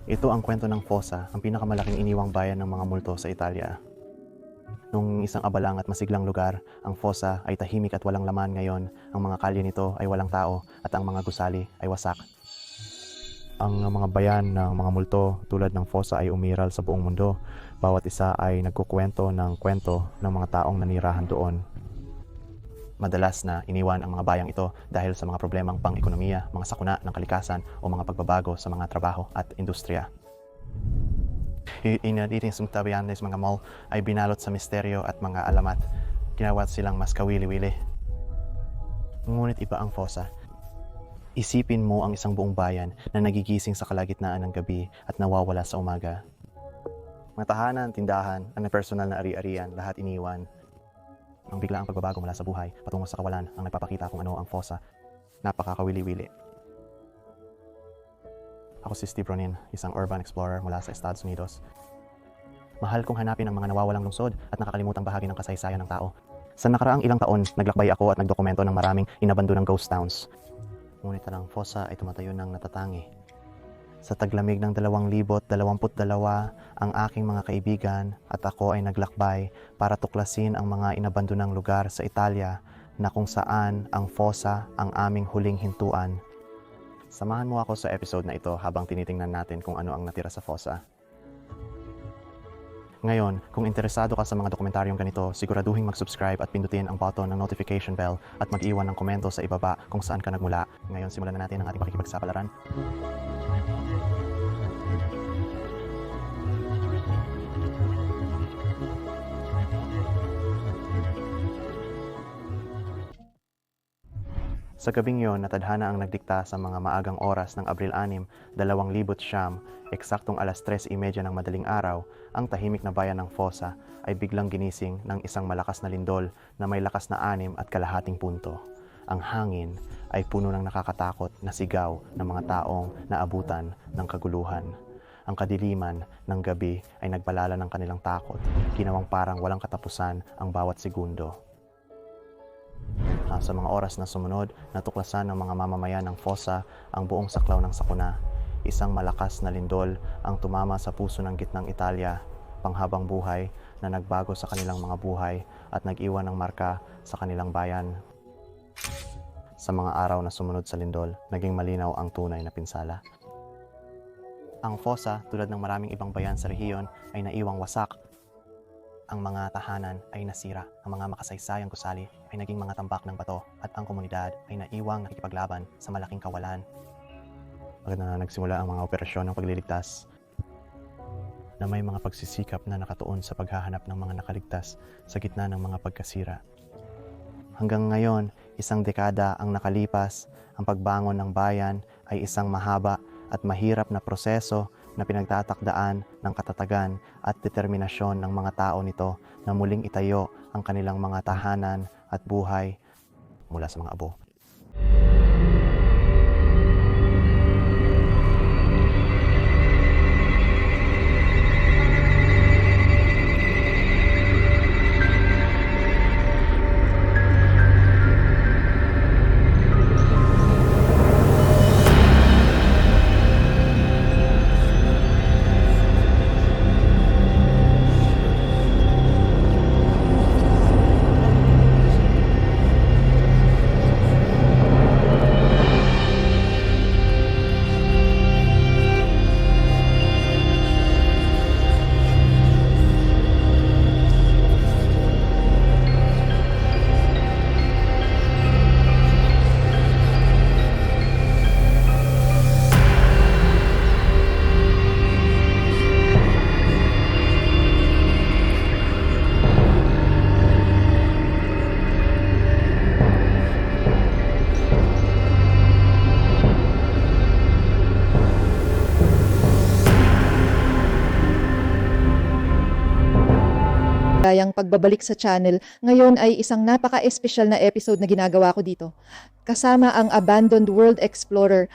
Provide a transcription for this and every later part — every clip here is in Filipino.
Ito ang kwento ng Fossa, ang pinakamalaking iniwang bayan ng mga multo sa Italia. Nung isang abalang at masiglang lugar, ang Fossa ay tahimik at walang laman ngayon. Ang mga kalye nito ay walang tao at ang mga gusali ay wasak. Ang mga bayan ng mga multo tulad ng Fossa ay umiral sa buong mundo. Bawat isa ay nagkukwento ng kwento ng mga taong nanirahan doon. Madalas na iniwan ang mga bayang ito dahil sa mga problemang pang-ekonomiya, mga sakuna ng kalikasan o mga pagbabago sa mga trabaho at industriya. Inaditing sa mga mall ay binalot sa misteryo at mga alamat. Ginawa silang mas kawili-wili. Ngunit iba ang Fossa. Isipin mo ang isang buong bayan na nagigising sa kalagitnaan ng gabi at nawawala sa umaga. Mga tahanan, tindahan, ang personal na ari-arian, lahat iniwan. Ang biglaang pagbabago mula sa buhay patungo sa kawalan ang nagpapakita kung ano ang Fossa. Napakakawili-wili. Ako si Steve Ronin, isang urban explorer mula sa Estados Unidos. Mahal kong hanapin ang mga nawawalang lungsod at nakakalimutang bahagi ng kasaysayan ng tao. Sa nakaraang ilang taon, naglakbay ako at nagdokumento ng maraming inabandonang ghost towns. Ngunit ang Fossa ay tumatayo ng natatangi. Sa taglamig ng 2022, ang aking mga kaibigan at ako ay naglakbay para tuklasin ang mga inabandonang lugar sa Italia na kung saan ang Fossa ang aming huling hintuan. Samahan mo ako sa episode na ito habang tinitingnan natin kung ano ang natira sa Fossa. Ngayon, kung interesado ka sa mga dokumentaryong ganito, siguraduhin mag-subscribe at pindutin ang button ng notification bell at mag-iwan ng komento sa ibaba kung saan ka nagmula. Ngayon, simulan na natin ang ating pakikipagsapalaran. Sa gabing yon, natadhana ang nagdikta sa mga maagang oras ng Abril 6, 2009, eksaktong alas 3:30 ng madaling araw, ang tahimik na bayan ng Fossa ay biglang ginising ng isang malakas na lindol na may lakas na 6.5 punto. Ang hangin ay puno ng nakakatakot na sigaw ng mga taong naabutan ng kaguluhan. Ang kadiliman ng gabi ay nagpalala ng kanilang takot, ginawang parang walang katapusan ang bawat segundo. Sa mga oras na sumunod, natuklasan ng mga mamamayan ng Fossa ang buong saklaw ng sakuna. Isang malakas na lindol ang tumama sa puso ng gitnang Italia, panghabang buhay na nagbago sa kanilang mga buhay at nag-iwan ng marka sa kanilang bayan. Sa mga araw na sumunod sa lindol, naging malinaw ang tunay na pinsala. Ang Fossa, tulad ng maraming ibang bayan sa rehiyon, ay naiwang wasak. Ang mga tahanan ay nasira, ang mga makasaysayang gusali ay naging mga tambak ng bato at ang komunidad ay naiwang nakikipaglaban sa malaking kawalan. Agad na nagsimula ang mga operasyon ng pagliligtas na may mga pagsisikap na nakatuon sa paghahanap ng mga nakaligtas sa gitna ng mga pagkasira. Hanggang ngayon, isang dekada ang nakalipas, ang pagbangon ng bayan ay isang mahaba at mahirap na proseso na pinagtatakdaan ng katatagan at determinasyon ng mga tao nito na muling itayo ang kanilang mga tahanan at buhay mula sa mga abo. Yang pagbabalik sa channel, ngayon ay isang napaka-espesyal na episode na ginagawa ko dito. Kasama ang Abandoned World Explorer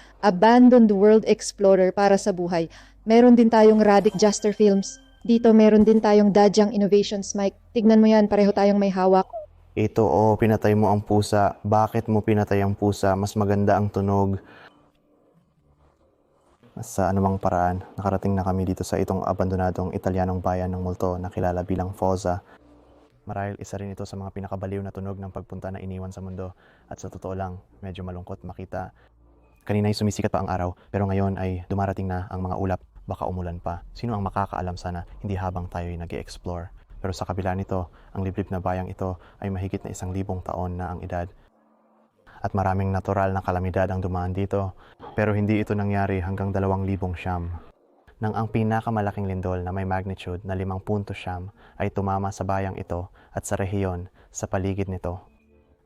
para sa buhay. Meron din tayong Radic Juster Films. Dito meron din tayong Dadyang Innovations Mic. Tignan mo yan, pareho tayong may hawak. Ito, pinatay mo ang pusa. Bakit mo pinatay ang pusa? Mas maganda ang tunog. Sa anumang paraan, nakarating na kami dito sa itong abandonadong Italianong bayan ng multo na kilala bilang Fossa. Marahil isa rin ito sa mga pinakabaliw na tunog ng pagpunta na iniwan sa mundo. At sa totoo lang, medyo malungkot makita. Kanina ay sumisikat pa ang araw, pero ngayon ay dumarating na ang mga ulap. Baka umulan pa. Sino ang makakaalam sana, hindi habang tayo'y nag-e-explore. Pero sa kabila nito, ang liblib na bayang ito ay mahigit na 1,000 taon na ang edad. At maraming natural na kalamidad ang dumaan dito. Pero hindi ito nangyari hanggang 2,000 nang ang pinakamalaking lindol na may magnitude na 5.9 ay tumama sa bayang ito at sa rehiyon sa paligid nito.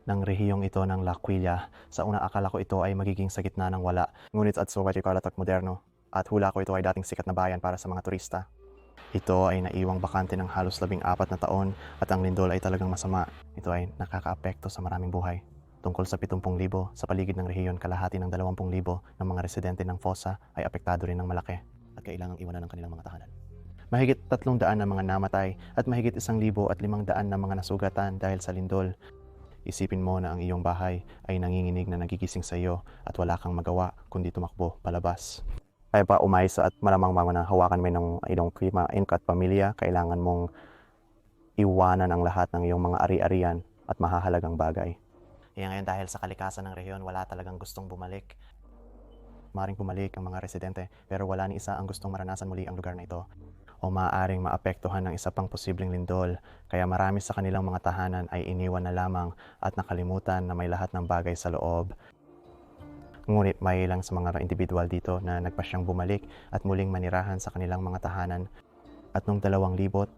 Ng rehiyong ito ng L'Aquila, sa una akala ko ito ay magiging sa gitna ng wala, ngunit at so kalatak moderno, at hula ko ito ay dating sikat na bayan para sa mga turista. Ito ay naiwang bakante ng halos 14 na taon at ang lindol ay talagang masama. Ito ay nakakaapekto sa maraming buhay. Tungkol sa 70,000 sa paligid ng rehiyon, kalahati ng 20,000 ng mga residente ng Fossa ay apektado rin ng malaki at kailangang iwanan ng kanilang mga tahanan. Mahigit 300 na mga namatay at mahigit 1,500 na mga nasugatan dahil sa lindol. Isipin mo na ang iyong bahay ay nanginginig na nagigising sa iyo at wala kang magawa kundi tumakbo palabas. Kaya pa umayos at malamang mga na hawakan mo ng iyong at pamilya, kailangan mong iwanan ang lahat ng iyong mga ari-arian at mahahalagang bagay. Kaya ngayon dahil sa kalikasan ng rehiyon, wala talagang gustong bumalik. Maring bumalik ang mga residente, pero wala ni isa ang gustong maranasan muli ang lugar na ito. O maaaring maapektuhan ng isa pang posibleng lindol, kaya marami sa kanilang mga tahanan ay iniwan na lamang at nakalimutan na may lahat ng bagay sa loob. Ngunit may ilang sa mga individual dito na nagpasyang bumalik at muling manirahan sa kanilang mga tahanan. At noong 2022,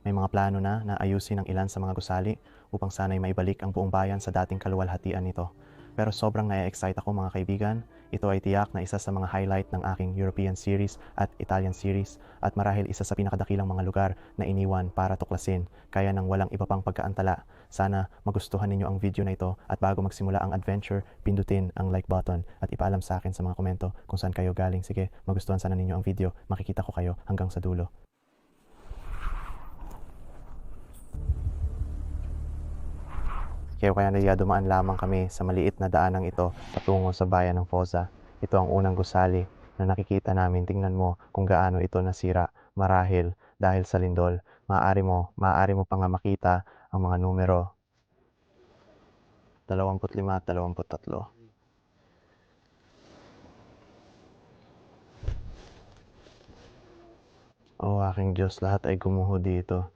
may mga plano na ayusin ang ilan sa mga gusali upang sana'y maibalik ang buong bayan sa dating kaluwalhatian nito. Pero sobrang na-excite ako mga kaibigan. Ito ay tiyak na isa sa mga highlight ng aking European series at Italian series at marahil isa sa pinakadakilang mga lugar na iniwan para tuklasin, kaya nang walang iba pang pagkaantala. Sana magustuhan ninyo ang video na ito at bago magsimula ang adventure, pindutin ang like button at ipaalam sa akin sa mga komento kung saan kayo galing. Sige, magustuhan sana ninyo ang video. Makikita ko kayo hanggang sa dulo. Kaya dumaan lamang kami sa maliit na daanang ito patungo sa bayan ng Fossa. Ito ang unang gusali na nakikita namin. Tingnan mo kung gaano ito nasira, marahil dahil sa lindol. Maaari mo pa nga makita ang mga numero 25 at 23. Oh aking Diyos, lahat ay gumuho dito.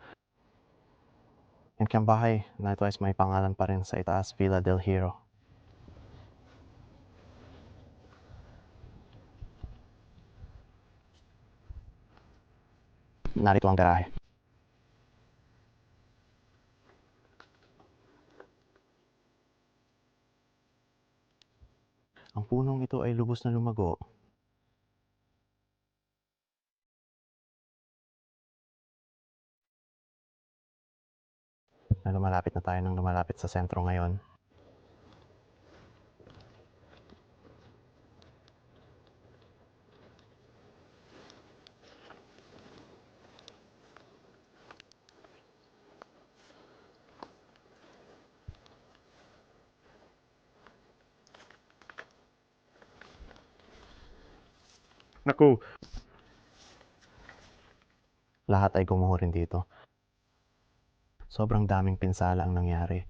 Yan kang bahay na ito ay may pangalan pa rin sa itaas, Villa del Hierro. Narito ang garahe. Ang punong ito ay lubos na lumago. Na lumalapit na tayo ng lumalapit sa sentro ngayon. Naku! Lahat ay gumuho rin dito. Sobrang daming pinsala ang nangyari.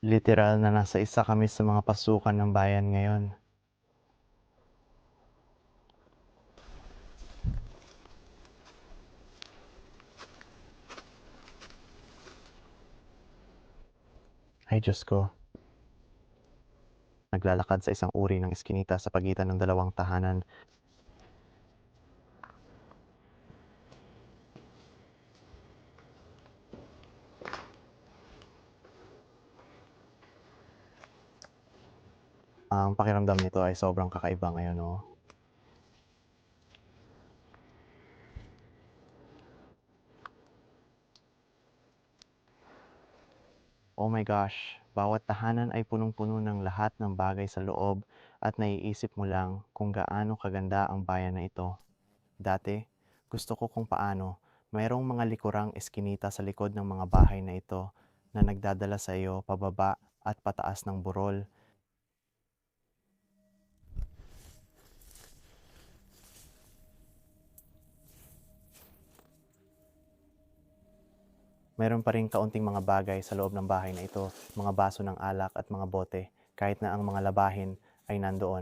Literal na nasa isa kami sa mga pasukan ng bayan ngayon. Ay Diyos ko. Naglalakad sa isang uri ng eskinita sa pagitan ng dalawang tahanan. Ang pakiramdam nito ay sobrang kakaiba ngayon, no? Oh my gosh, bawat tahanan ay punong-puno ng lahat ng bagay sa loob at naiisip mo lang kung gaano kaganda ang bayan na ito. Dati, gusto ko kung paano mayroong mga likurang eskinita sa likod ng mga bahay na ito na nagdadala sa iyo pababa at pataas ng burol. Mayroon pa ring kaunting mga bagay sa loob ng bahay na ito, mga baso ng alak at mga bote, kahit na ang mga labahin ay nandoon.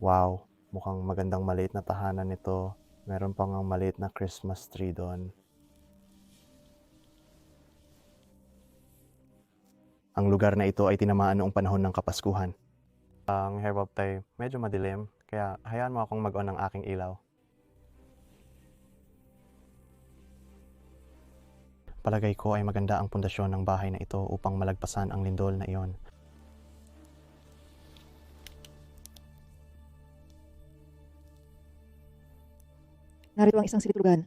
Wow, mukhang magandang maliit na tahanan nito. Meron pang ang maliit na Christmas tree doon. Ang lugar na ito ay tinamaan noong panahon ng Kapaskuhan. Ang herbal tay medyo madilim, kaya hayaan mo akong mag-on ng aking ilaw. Palagay ko ay maganda ang pundasyon ng bahay na ito upang malagpasan ang lindol na iyon. Narito ang isang silitlugan.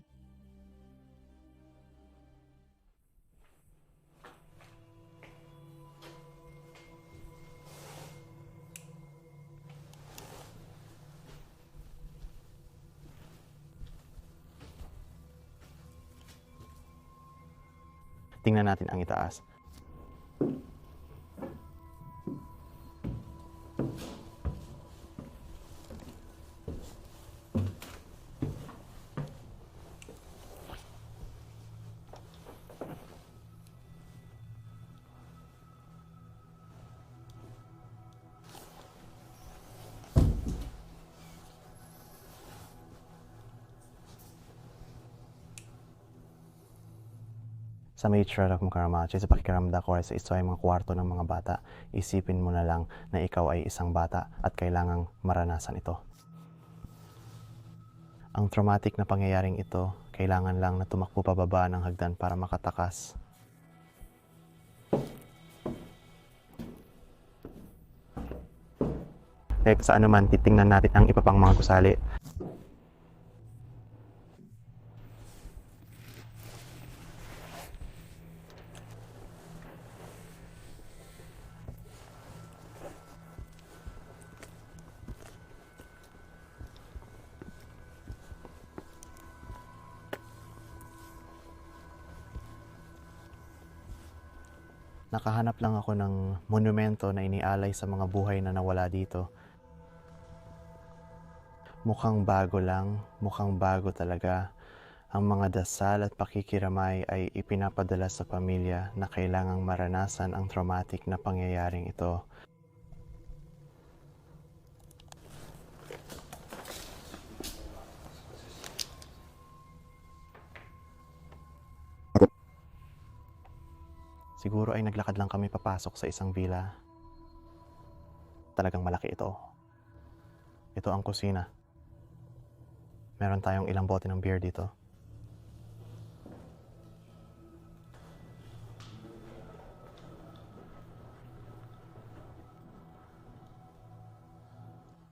Tingnan natin ang itaas. Sa may itsura mo karamachi, sa pakikiramda ko ay sa ito ay mga kwarto ng mga bata. Isipin mo na lang na ikaw ay isang bata at kailangang maranasan ito. Ang traumatic na pangyayaring ito, kailangan lang na tumakbo pababa ng hagdan para makatakas. Kahit sa anuman, titingnan natin ang iba pang mga gusali. Nakahanap lang ako ng monumento na inialay sa mga buhay na nawala dito. Mukhang bago lang, mukhang bago talaga. Ang mga dasal at pakikiramay ay ipinapadala sa pamilya na kailangang maranasan ang traumatic na pangyayaring ito. Siguro ay naglakad lang kami papasok sa isang villa. Talagang malaki ito. Ito ang kusina. Meron tayong ilang bote ng beer dito.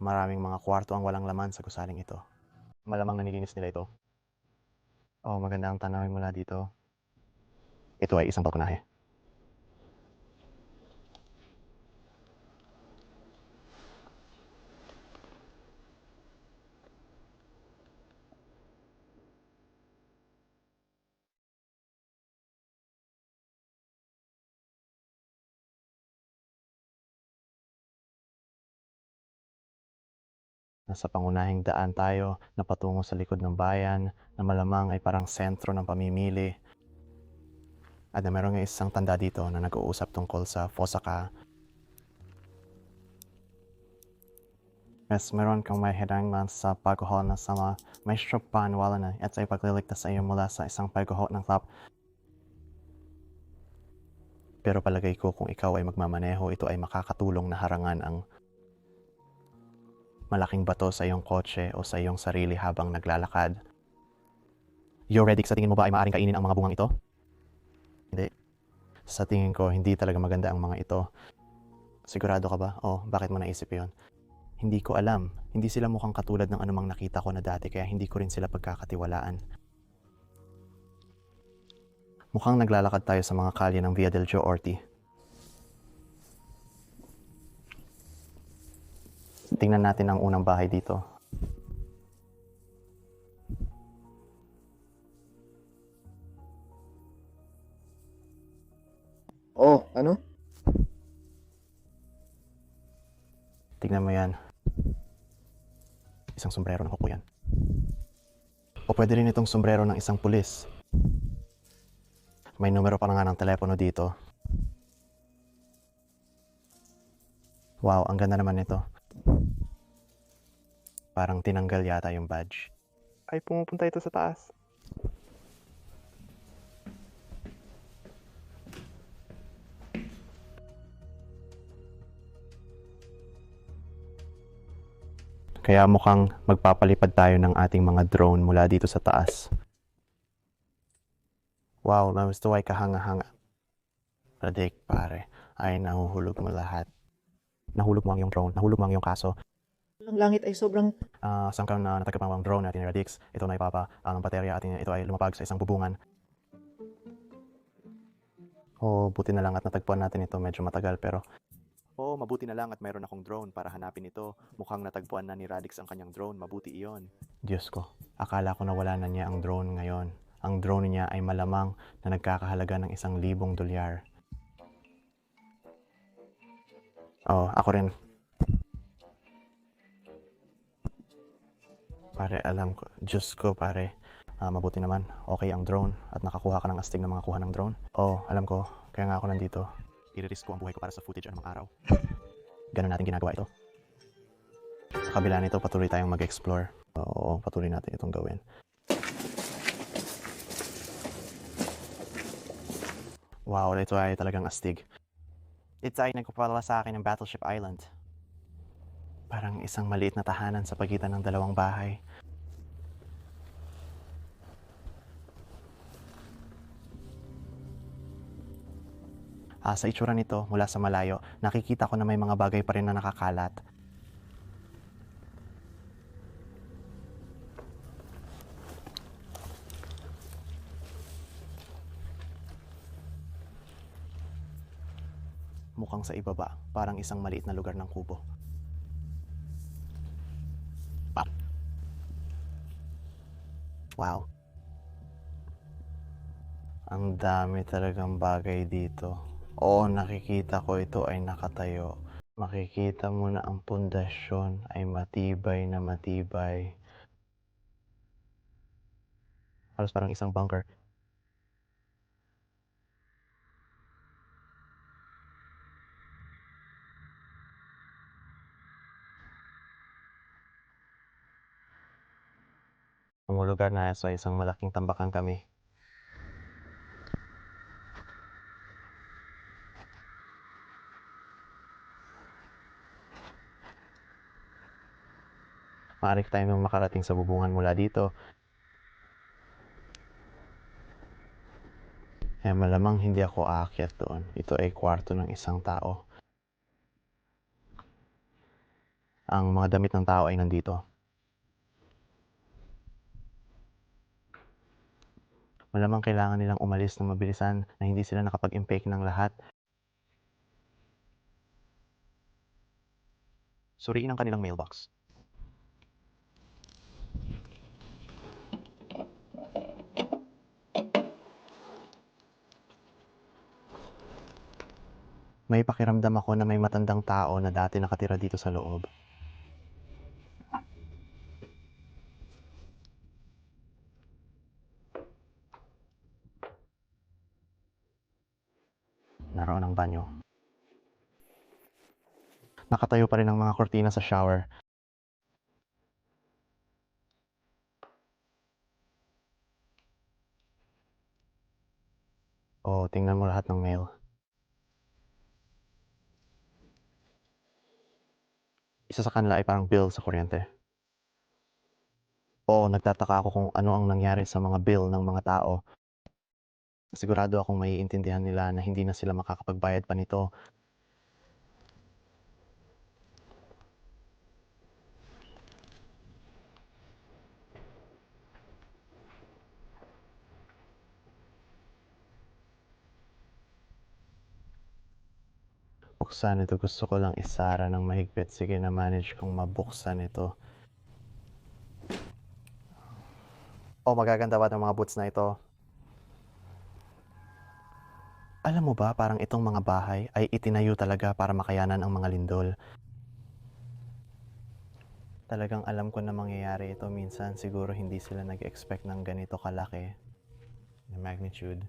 Maraming mga kwarto ang walang laman sa gusaling ito. Malamang nanilinis nila ito. Oh, maganda ang tanawin mula dito. Ito ay isang balkonahe. Nasa pangunahing daan tayo na patungo sa likod ng bayan na malamang ay parang sentro ng pamimili. At na meron ng isang tanda dito na nag-uusap tungkol sa Fosaka. Mas meron kang may hirangman sa pagkuho na sama may strupan wala na at ay pagliligtas sa iyo mula sa isang pagkuho ng klap. Pero palagay ko kung ikaw ay magmamaneho, ito ay makakatulong na harangan ang malaking bato sa iyong kotse o sa iyong sarili habang naglalakad. You're ready, sa tingin mo ba ay maaaring kainin ang mga bungang ito? Hindi. Sa tingin ko, hindi talaga maganda ang mga ito. Sigurado ka ba? Oh, bakit mo naisip yon? Hindi ko alam. Hindi sila mukhang katulad ng anumang nakita ko na dati kaya hindi ko rin sila pagkakatiwalaan. Mukhang naglalakad tayo sa mga kalye ng Via del Gio Orti. Tingnan natin ang unang bahay dito. Oh, ano? tignan mo yan. Isang sombrero ng kuko yan. O pwede rin itong sombrero ng isang pulis. May numero pa nga ng telepono dito. Wow, ang ganda naman nito. Parang tinanggal yata yung badge. Ay, pumupunta ito sa taas. Kaya mukhang magpapalipad tayo ng ating mga drone mula dito sa taas. Wow, gusto ay kahanga-hanga. Radik, pare. Ay, nahuhulog mo lahat. Nahulog mo ang iyong drone, nahulog mo ang iyong kaso. Ang langit ay sobrang... Sangkang na natagapang ang drone natin ni Radix. Ito na ipapa ang baterya at ito ay lumapag sa isang bubungan. Oh, buti na lang at natagpuan natin ito. Medyo matagal pero... Oh, mabuti na lang at mayroon akong drone para hanapin ito. Mukhang natagpuan na ni Radix ang kanyang drone. Mabuti iyon. Diyos ko, akala ko nawala na niya ang drone ngayon. Ang drone niya ay malamang na nagkakahalaga ng $1,000. Oh, ako rin. Pare, alam ko. Diyos ko, pare. Mabuti naman. Okay ang drone at nakakuha ka ng astig ng mga kuha ng drone. Oh, alam ko. Kaya nga ako nandito. I-risk ko ang buhay ko para sa footage anumang araw. Ganun natin ginagawa ito. Sa kabila nito, patuloy tayong mag-explore. Oo, patuloy natin itong gawin. Wow, ito ay talagang astig. Ito ay nagpapalala sa akin ng Battleship Island. Parang isang maliit na tahanan sa pagitan ng dalawang bahay. Sa itsura nito, mula sa malayo, nakikita ko na may mga bagay pa rin na nakakalat. Mukhang sa ibaba, parang isang maliit na lugar ng kubo. Wow. Ang dami talagang bagay dito. Oo, nakikita ko ito ay nakatayo. Makikita mo na ang pundasyon ay matibay na matibay. Halos parang isang bunker. Ang lugar na sa isang malaking tambakan kami. Maaari tayong makarating sa bubungan mula dito. Malamang hindi ako aakyat doon. Ito ay kwarto ng isang tao. Ang mga damit ng tao ay nandito. Malamang kailangan nilang umalis ng mabilisan na hindi sila nakapag-impake ng lahat. Suriin ang kanilang mailbox. May pakiramdam ako na may matandang tao na dati nakatira dito sa loob. Naroon ang banyo. Nakatayo pa rin ang mga kortina sa shower. Oh, tingnan mo lahat ng mail. Isa sa kanila ay parang bill sa kuryente. Oo, nagtataka ako kung ano ang nangyari sa mga bill ng mga tao. Sigurado akong maiintindihan nila na hindi na sila makakapagbayad pa nito. Buksan ito. Gusto ko lang isara ng mahigpit. Sige, na-manage kong mabuksan ito. Oh, magaganda ba ng mga boots na ito? Alam mo ba, parang itong mga bahay ay itinayo talaga para makayanan ang mga lindol. Talagang alam ko na mangyayari ito. Minsan siguro hindi sila nag-expect ng ganito kalaki na magnitude.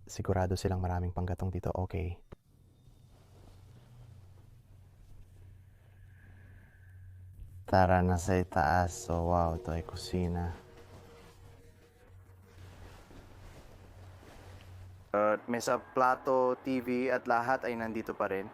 Sigurado silang maraming panggatong dito. Okay. Tara na sa itaas. So wow, ito ay kusina. Mesa, plato, TV at lahat ay nandito pa rin.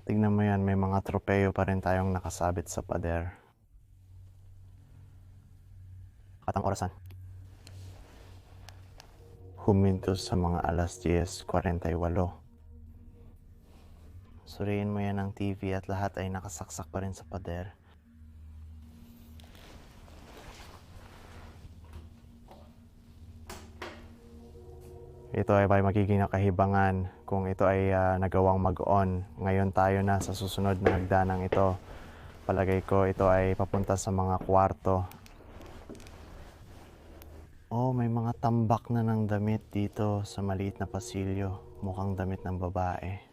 Tignan mo yan, may mga tropeyo pa rin tayong nakasabit sa pader. At ang orasan. Huminto sa mga alas 10:48. Suriin mo yan ng TV at lahat ay nakasaksak pa rin sa pader. Ito ay magiging nakahibangan kung ito ay nagawang mag-on. Ngayon tayo na sa susunod na hagdanang ito. Palagay ko ito ay papunta sa mga kwarto. Oh, may mga tambak na ng damit dito sa maliit na pasilyo. Mukhang damit ng babae.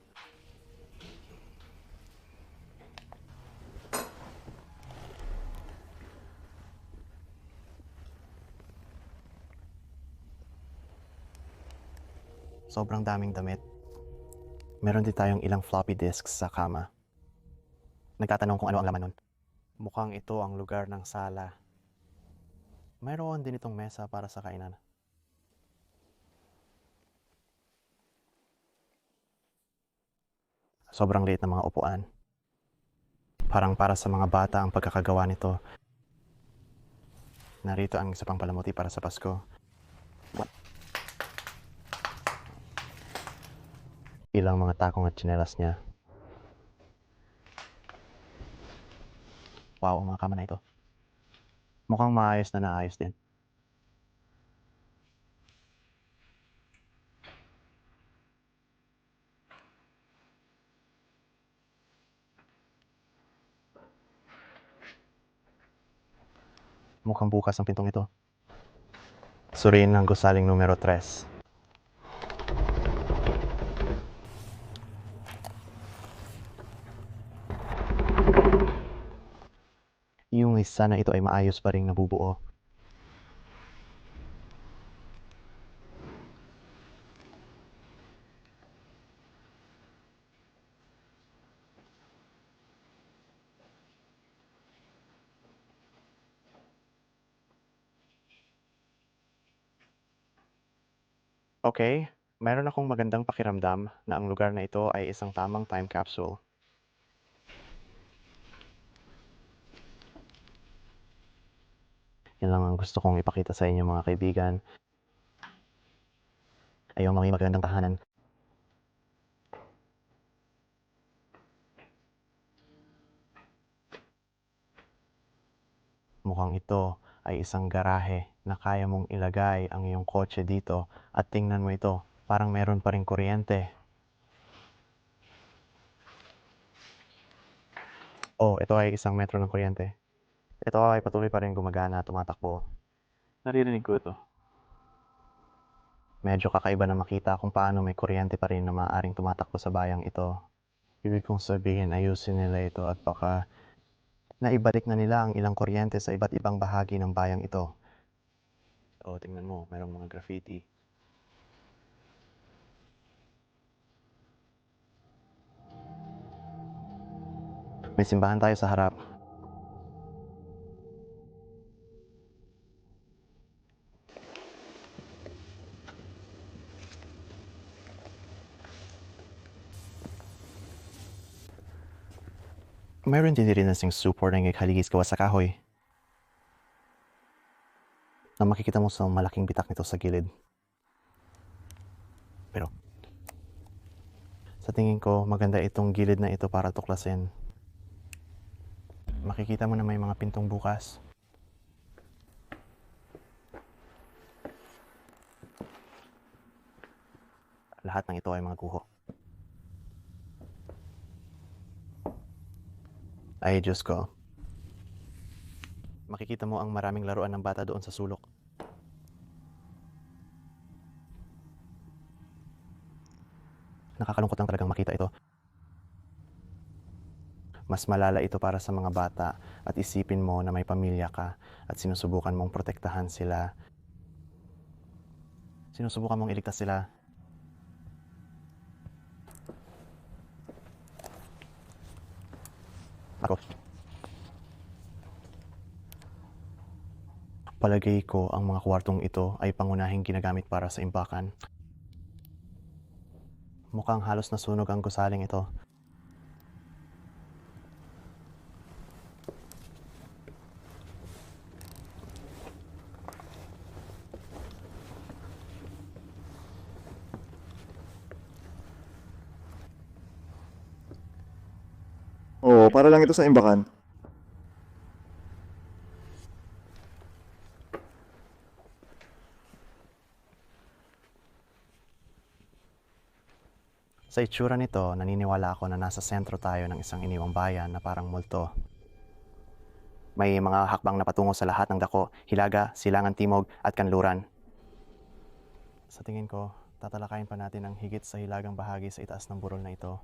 Sobrang daming damit. Meron din tayong ilang floppy disks sa kama. Nagtatanong kung ano ang laman nun. Mukhang ito ang lugar ng sala. Mayroon din itong mesa para sa kainan. Sobrang liit ng mga upuan. Parang para sa mga bata ang pagkakagawa nito. Narito ang isa pang palamuti para sa Pasko. Ilang mga takong at tsinelas niya. Wow, ang mga kama na ito. Mukhang maayos na naayos din. Mukhang bukas ang pintong ito. Suriin ang gusaling numero 3. Yung isa na ito ay maayos pa rin nabubuo. Okay, meron akong magandang pakiramdam na ang lugar na ito ay isang tamang time capsule. Yan lang ang gusto kong ipakita sa inyo mga kaibigan. Ayaw may magandang tahanan. Mukhang ito ay isang garahe na kaya mong ilagay ang iyong kotse dito at tingnan mo ito, parang meron pa rin kuryente. Oh, ito ay isang metro ng kuryente. Ito ay patuloy pa rin gumagana at tumatakbo. Naririnig ko ito. Medyo kakaiba na makita kung paano may kuryente pa rin na maaaring tumatakbo sa bayang ito. Ibig kong sabihin, ayusin nila ito at baka naibalik na nila ang ilang kuryente sa iba't ibang bahagi ng bayang ito. O, tingnan mo, mayroong mga graffiti. May simbahan tayo sa harap. Mayroon din rin nasing support ng haligis gawa sa kahoy. Na makikita mo sa malaking bitak nito sa gilid. Pero, sa tingin ko, maganda itong gilid na ito para tuklasin. Makikita mo na may mga pintong bukas. Lahat ng ito ay mga guho. Ay, Diyos ko. Makikita mo ang maraming laruan ng bata doon sa sulok. Nakakalungkot lang talagang makita ito. Mas malala ito para sa mga bata at isipin mo na may pamilya ka at sinusubukan mong protektahan sila. Sinusubukan mong iligtas sila. Ako. Palagay ko ang mga kwartong ito ay pangunahing ginagamit para sa imbakan. Mukhang halos nasunog ang gusaling ito. Oo, para lang ito sa imbakan. Sa itsura nito, naniniwala ako na nasa sentro tayo ng isang iniwang bayan na parang multo. May mga hakbang na patungo sa lahat ng dako, Hilaga, Silangan Timog at Kanluran. Sa tingin ko, tatalakayin pa natin ang higit sa hilagang bahagi sa itaas ng burol na ito.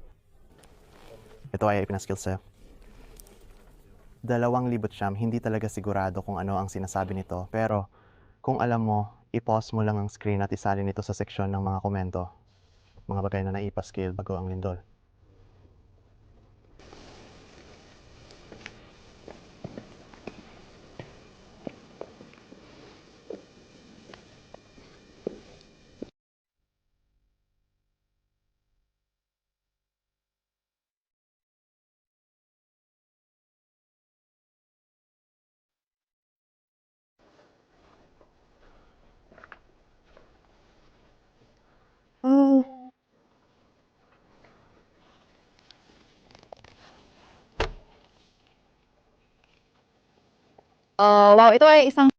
Ito ay ipinaskill sa 2,000 hindi talaga sigurado kung ano ang sinasabi nito, pero kung alam mo, i-pause mo lang ang screen at isalin ito sa seksyon ng mga komento. Mga bagay na naipa-skill bago ang lindol. Oh, Wow, ito ay isang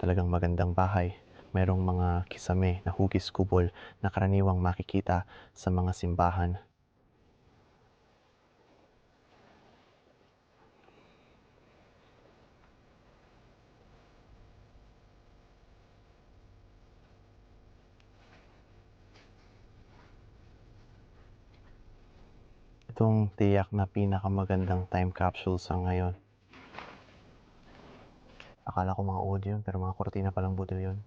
Talagang magandang bahay. Mayroong mga kisame na hugis kubol na karaniwang makikita sa mga simbahan. Itong tiyak na pinakamagandang time capsule sa ngayon. Akala ko mga audio yun, pero mga kortina palang budol yun.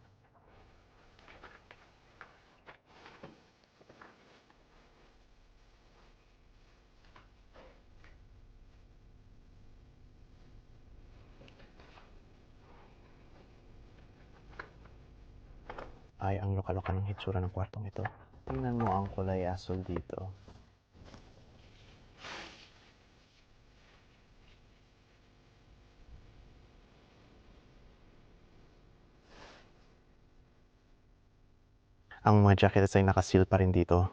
Ay, ang loka-loka ng hitsura ng kwartong ito. Tingnan mo ang kulay asul dito. Ang mga jackets ay nakaseal pa rin dito.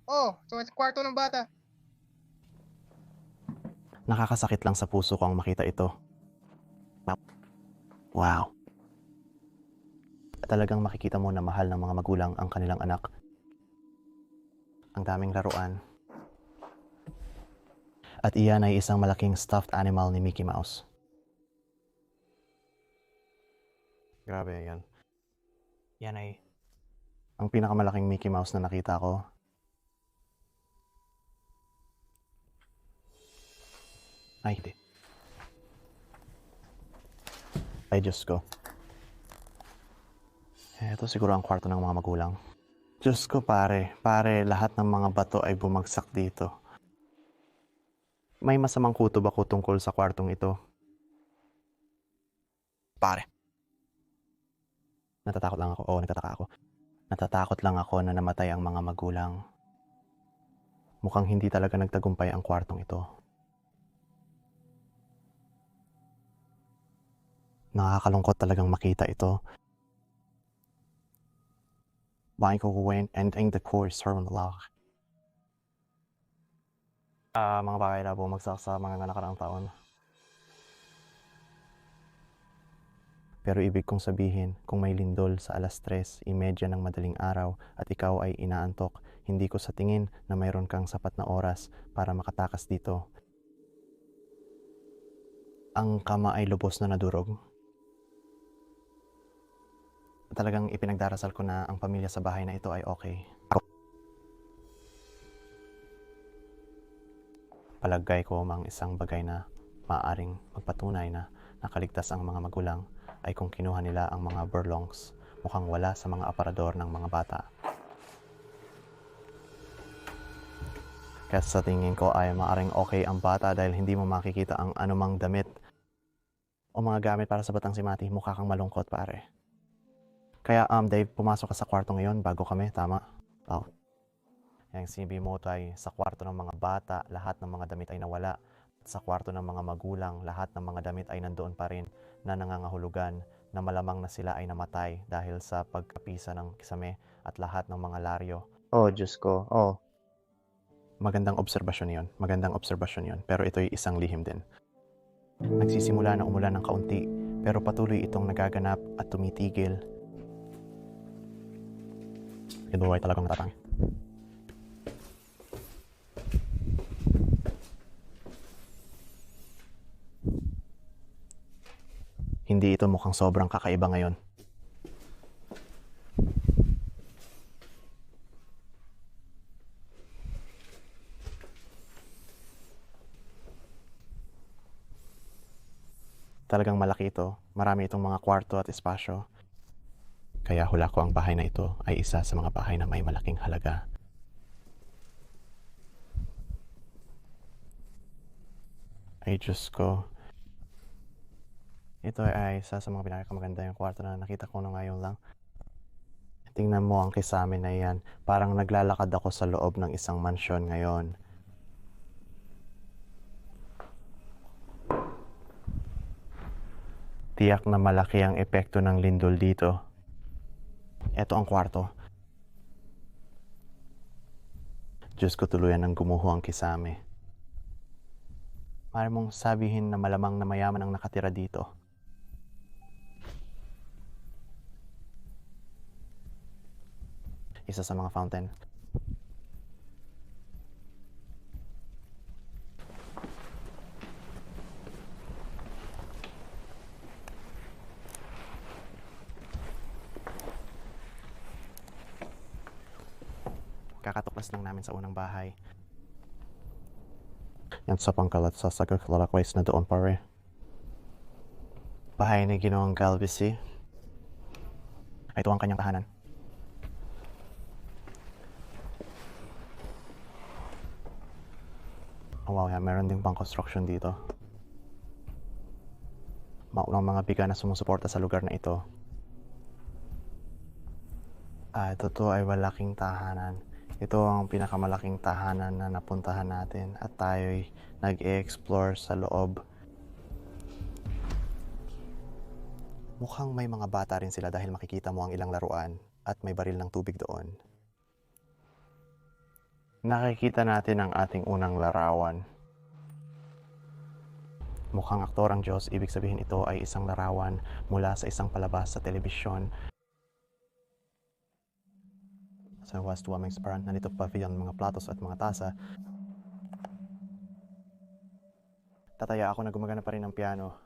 Oh, so sa kwarto ng bata. Nakakasakit lang sa puso ko ang makita ito. Wow. Talagang makikita mo na mahal ng mga magulang ang kanilang anak. Ang daming laruan. At iyan ay isang malaking stuffed animal ni Mickey Mouse. Grabe yan. Yan ay ang pinakamalaking Mickey Mouse na nakita ko. Ay, hindi. Ay, Diyos ko. Ito siguro ang kwarto ng mga magulang. Diyos ko, pare, lahat ng mga bato ay bumagsak dito. May masamang kutob ako tungkol sa kwartong ito. Pare. Natatakot lang ako. Oo, nagtataka ako. Natatakot lang ako na namatay ang mga magulang. Mukhang hindi talaga nagtagumpay ang kwartong ito. Nakakalungkot talagang makita ito. Michael Wayne ending the course Hermanlach. Mga bagay na bumagsak sa mga nakaraang taon. Pero ibig kong sabihin, kung may lindol sa 3:30 ng madaling araw at ikaw ay inaantok, hindi ko sa tingin na mayroon kang sapat na oras para makatakas dito. Ang kama ay lubos na nadurog. Talagang ipinagdarasal ko na ang pamilya sa bahay na ito ay okay. Palagay ko mang isang bagay na maaaring magpatunay na nakaligtas ang mga magulang ay kung kinuha nila ang mga burlongs, mukhang wala sa mga aparador ng mga bata. Kaya sa tingin ko ay maaaring okay ang bata dahil hindi mo makikita ang anumang damit o mga gamit para sa batang si Mati. Mukha kang malungkot, pare. Kaya Dave, pumasok ka sa kwarto ngayon bago kami, tama? Oh. Yang sinabi mo ay sa kwarto ng mga bata, lahat ng mga damit ay nawala. At sa kwarto ng mga magulang, lahat ng mga damit ay nandoon pa rin na nangangahulugan na malamang na sila ay namatay dahil sa pagkapisa ng kisame at lahat ng mga laryo. Oh, Diyos ko. Oh. Magandang obserbasyon yon. Magandang obserbasyon yon. Pero ito'y isang lihim din. Nagsisimula na umulan ng kaunti, pero patuloy itong nagaganap at tumitigil. Ito ay talagang natatangi. Hindi ito mukhang sobrang kakaiba ngayon. Talagang malaki ito. Marami itong mga kwarto at espasyo. Kaya hula ko ang bahay na ito ay isa sa mga bahay na may malaking halaga. Ay Diyos ko. Ito ay isa sa mga pinakamaganda yung kwarto na nakita ko na ngayon lang. Tingnan mo ang kisame na yan. Parang naglalakad ako sa loob ng isang mansyon ngayon. Tiyak na malaki ang epekto ng lindol dito. Ito ang kwarto. Diyos ko, tuluyan ng gumuho ang kisame. Maaari mong sabihin na malamang na mayaman ang nakatira dito. Isa sa mga fountain. Kakatuklas lang namin sa unang bahay. Yan sa pangkalat sa sagaklalakways na doon, pare. Bahay ni Ginoong Galvez. Ito ang kanyang tahanan. Oh, wow, yan. Meron ding pang construction dito. Maulang mga biga na sumusuporta sa lugar na ito. Ito ay malaking tahanan. Ito ang pinakamalaking tahanan na napuntahan natin at tayo'y nag-e-explore sa loob. Mukhang may mga bata rin sila dahil makikita mo ang ilang laruan at may baril ng tubig doon. Nakikita natin ang ating unang larawan. Mukhang aktor ang Diyos, ibig sabihin ito ay isang larawan mula sa isang palabas sa telebisyon. Sa West Waming's parang nandito pavilion, mga platos at mga tasa. Tataya ako na gumagana pa rin ng piano.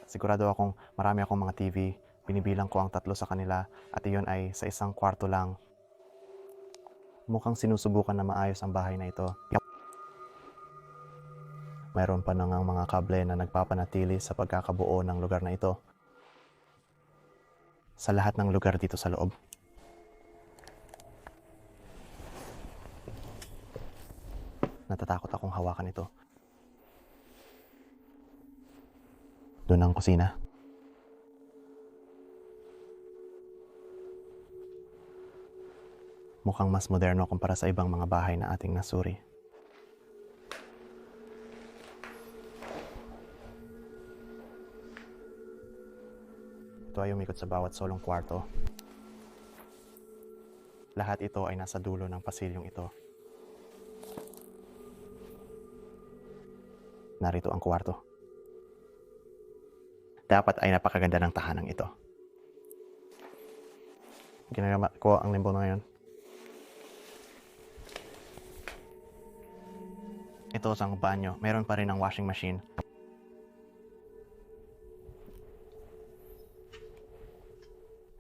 Sigurado akong marami akong mga TV. Binibilang ko ang 3 sa kanila at iyon ay sa isang kwarto lang. Mukhang sinusubukan na maayos ang bahay na ito. Mayroon pa nang mga kable na nagpapanatili sa pagkakabuo ng lugar na ito. Sa lahat ng lugar dito sa loob. Natatakot akong hawakan ito. Doon ang kusina. Mukhang mas moderno kumpara sa ibang mga bahay na ating nasuri. Ito ay umikot sa bawat solong kwarto. Lahat ito ay nasa dulo ng pasilyong ito. Narito ang kwarto. Dapat ay napakaganda ng tahanang ito. Ginagawa ko ang limbo na ngayon. Ito sa banyo. Meron pa rin ang washing machine.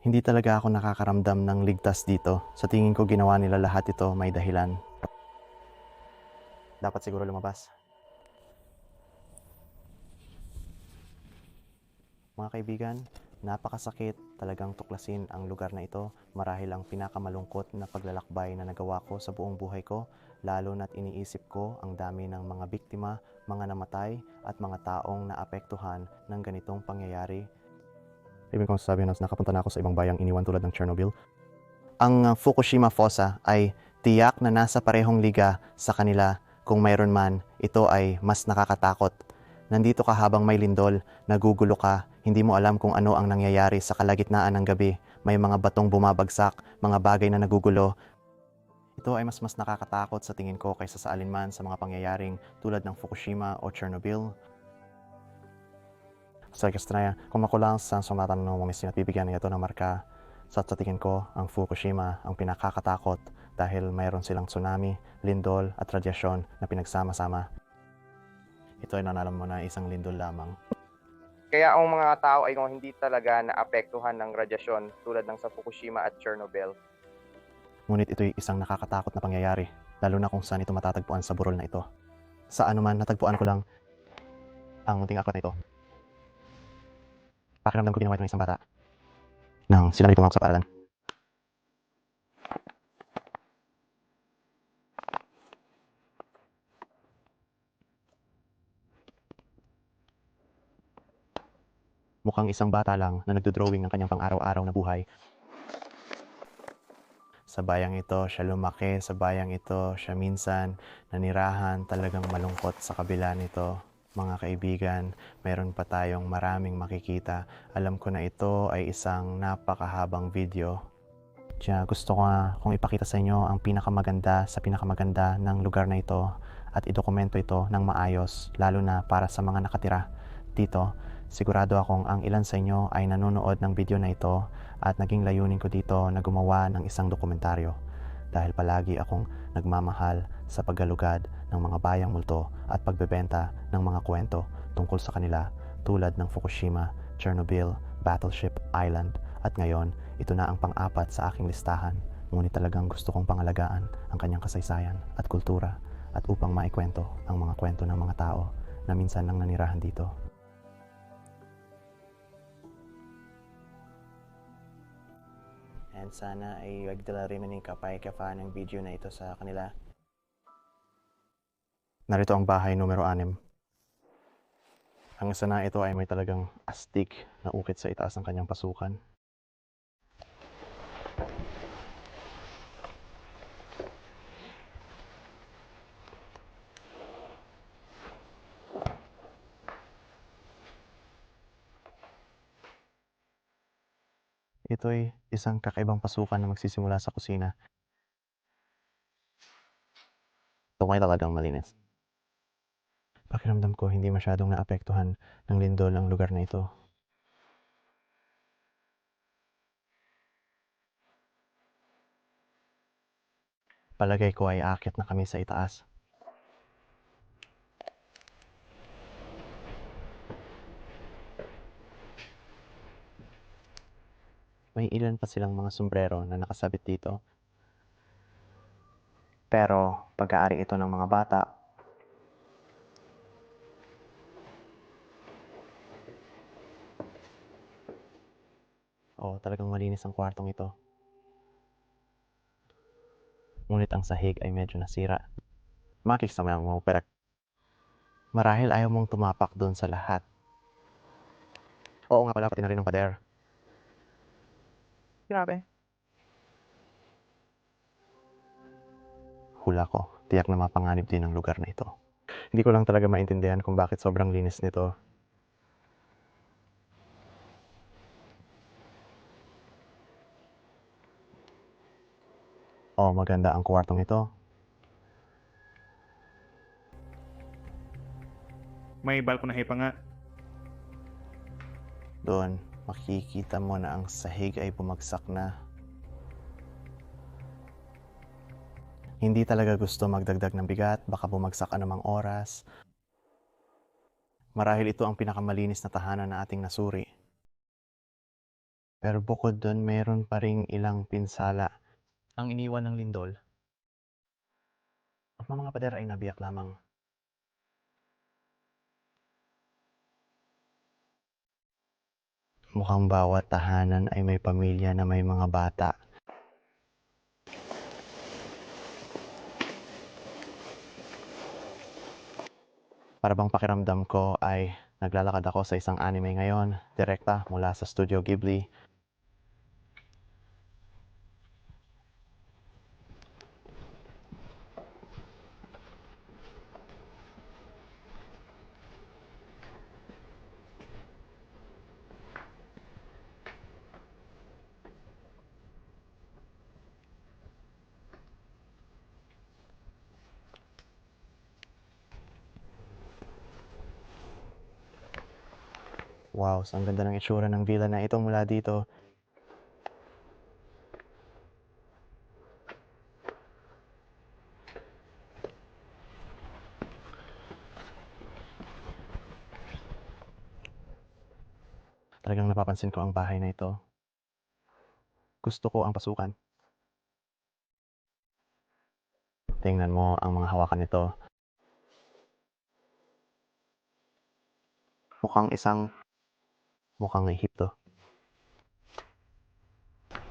Hindi talaga ako nakakaramdam ng ligtas dito. Sa tingin ko ginawa nila lahat ito may dahilan. Dapat siguro lumabas. Mga kaibigan, napakasakit talagang tuklasin ang lugar na ito marahil ang pinakamalungkot na paglalakbay na nagawa ko sa buong buhay ko, lalo na't iniisip ko ang dami ng mga biktima, mga namatay at mga taong naapektuhan ng ganitong pangyayari. Ibig kong sasabihin na nakapunta na ako sa ibang bayang iniwan tulad ng Chernobyl. Ang Fukushima Fossa ay tiyak na nasa parehong liga sa kanila. Kung mayroon man, ito ay mas nakakatakot. Nandito ka habang may lindol, nagugulo ka, hindi mo alam kung ano ang nangyayari sa kalagitnaan ng gabi. May mga batong bumabagsak, mga bagay na nagugulo. Ito ay mas nakakatakot sa tingin ko kaysa sa alinman sa mga pangyayaring tulad ng Fukushima o Chernobyl. Sa Kastraya, kung makulang sa sumatan ng mga bibigyan niya ito ng marka. Sa tingin ko, ang Fukushima ang pinakakatakot dahil mayroon silang tsunami, lindol at radyasyon na pinagsama-sama. Ito ay nanalam mo na isang lindol lamang. Kaya ang mga tao ay hindi talaga naapektuhan ng radyasyon tulad ng sa Fukushima at Chernobyl. Ngunit ito'y isang nakakatakot na pangyayari, lalo na kung saan ito matatagpuan sa burol na ito. Sa anuman, natagpuan ko lang ang munting aklat na ito. Pakiramdam ko ginawa ito ng isang bata nang sila rin tumawag sa paaralan. Mukhang isang bata lang na nagdodrawing ng kanyang pang-araw-araw na buhay. Sa bayang ito, siya lumaki. Sa bayang ito, siya minsan nanirahan. Talagang malungkot sa kabila nito. Mga kaibigan, meron pa tayong maraming makikita. Alam ko na ito ay isang napakahabang video. Kaya gusto ko nga kung ipakita sa inyo ang pinakamaganda sa pinakamaganda ng lugar na ito at idokumento ito ng maayos, lalo na para sa mga nakatira dito. Sigurado akong ang ilan sa inyo ay nanonood ng video na ito at naging layunin ko dito na gumawa ng isang dokumentaryo dahil palagi akong nagmamahal sa paggalugad ng mga bayang multo at pagbebenta ng mga kwento tungkol sa kanila tulad ng Fukushima, Chernobyl, Battleship Island at ngayon ito na ang pang-apat sa aking listahan, ngunit talagang gusto kong pangalagaan ang kanyang kasaysayan at kultura at upang maikwento ang mga kwento ng mga tao na minsan lang nanirahan dito. And sana ay wagdala rin ng kapay-kafa ng video na ito sa kanila. Narito ang bahay numero 6. Ang isa na ito ay may talagang astig na ukit sa itaas ng kanyang pasukan. Ito'y isang kakaibang pasukan na magsisimula sa kusina. Ito ay talagang malinis. Pakiramdam ko hindi masyadong naapektuhan ng lindol ang lugar na ito. Palagay ko ay aakyat na kami sa itaas. May ilan pa silang mga sombrero na nakasabit dito. Pero pag-aari ito ng mga bata. Talagang malinis ang kwartong ito. Ngunit ang sahig ay medyo nasira. Makikisama mo, pero marahil ayaw mong tumapak doon sa lahat. Oo nga pala, pati na rin ang pader. Grabe. Hula ko, tiyak na mapanganib din ang lugar na ito. Hindi ko lang talaga maintindihan kung bakit sobrang linis nito. Oh, maganda ang kwartong ito. May balkonahe pa nga. Doon, makikita mo na ang sahig ay bumagsak na. Hindi talaga gusto magdagdag ng bigat, baka bumagsak anumang oras. Marahil ito ang pinakamalinis na tahanan na ating nasuri. Pero bukod doon, meron pa ring ilang pinsala ang iniwan ng lindol. At mga pader ay nabiyak lamang. Mukhang bawat tahanan ay may pamilya na may mga bata. Para bang pakiramdam ko ay naglalakad ako sa isang anime ngayon, direkta mula sa Studio Ghibli. Wow, ang ganda ng itsura ng villa na ito mula dito. Talagang napapansin ko ang bahay na ito. Gusto ko ang pasukan. Tingnan mo ang mga hawakan nito. Mukhang Ehipto.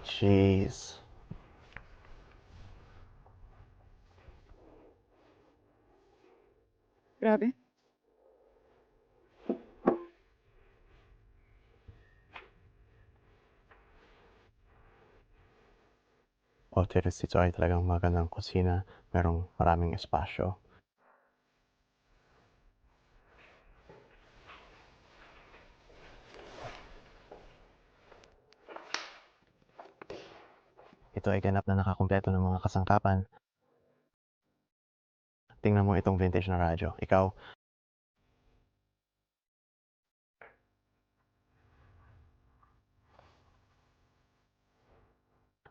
Jeez. Grabe. O terrace dito ay talagang magandang kusina. Merong maraming espasyo. Ito ay ganap na nakakumpleto ng mga kasangkapan. Tingnan mo itong vintage na radyo. Ikaw,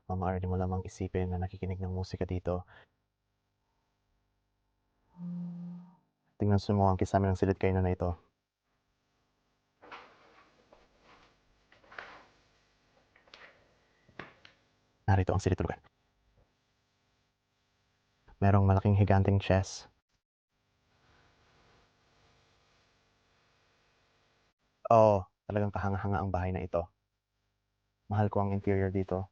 mamaaari mo lamang isipin na nakikinig ng musika dito. Tingnan mo ang kisame ng silid kayo na ito. Narito ang silid tulugan. Merong malaking higanting chess. Oo, talagang kahanga-hanga ang bahay na ito. Mahal ko ang interior dito.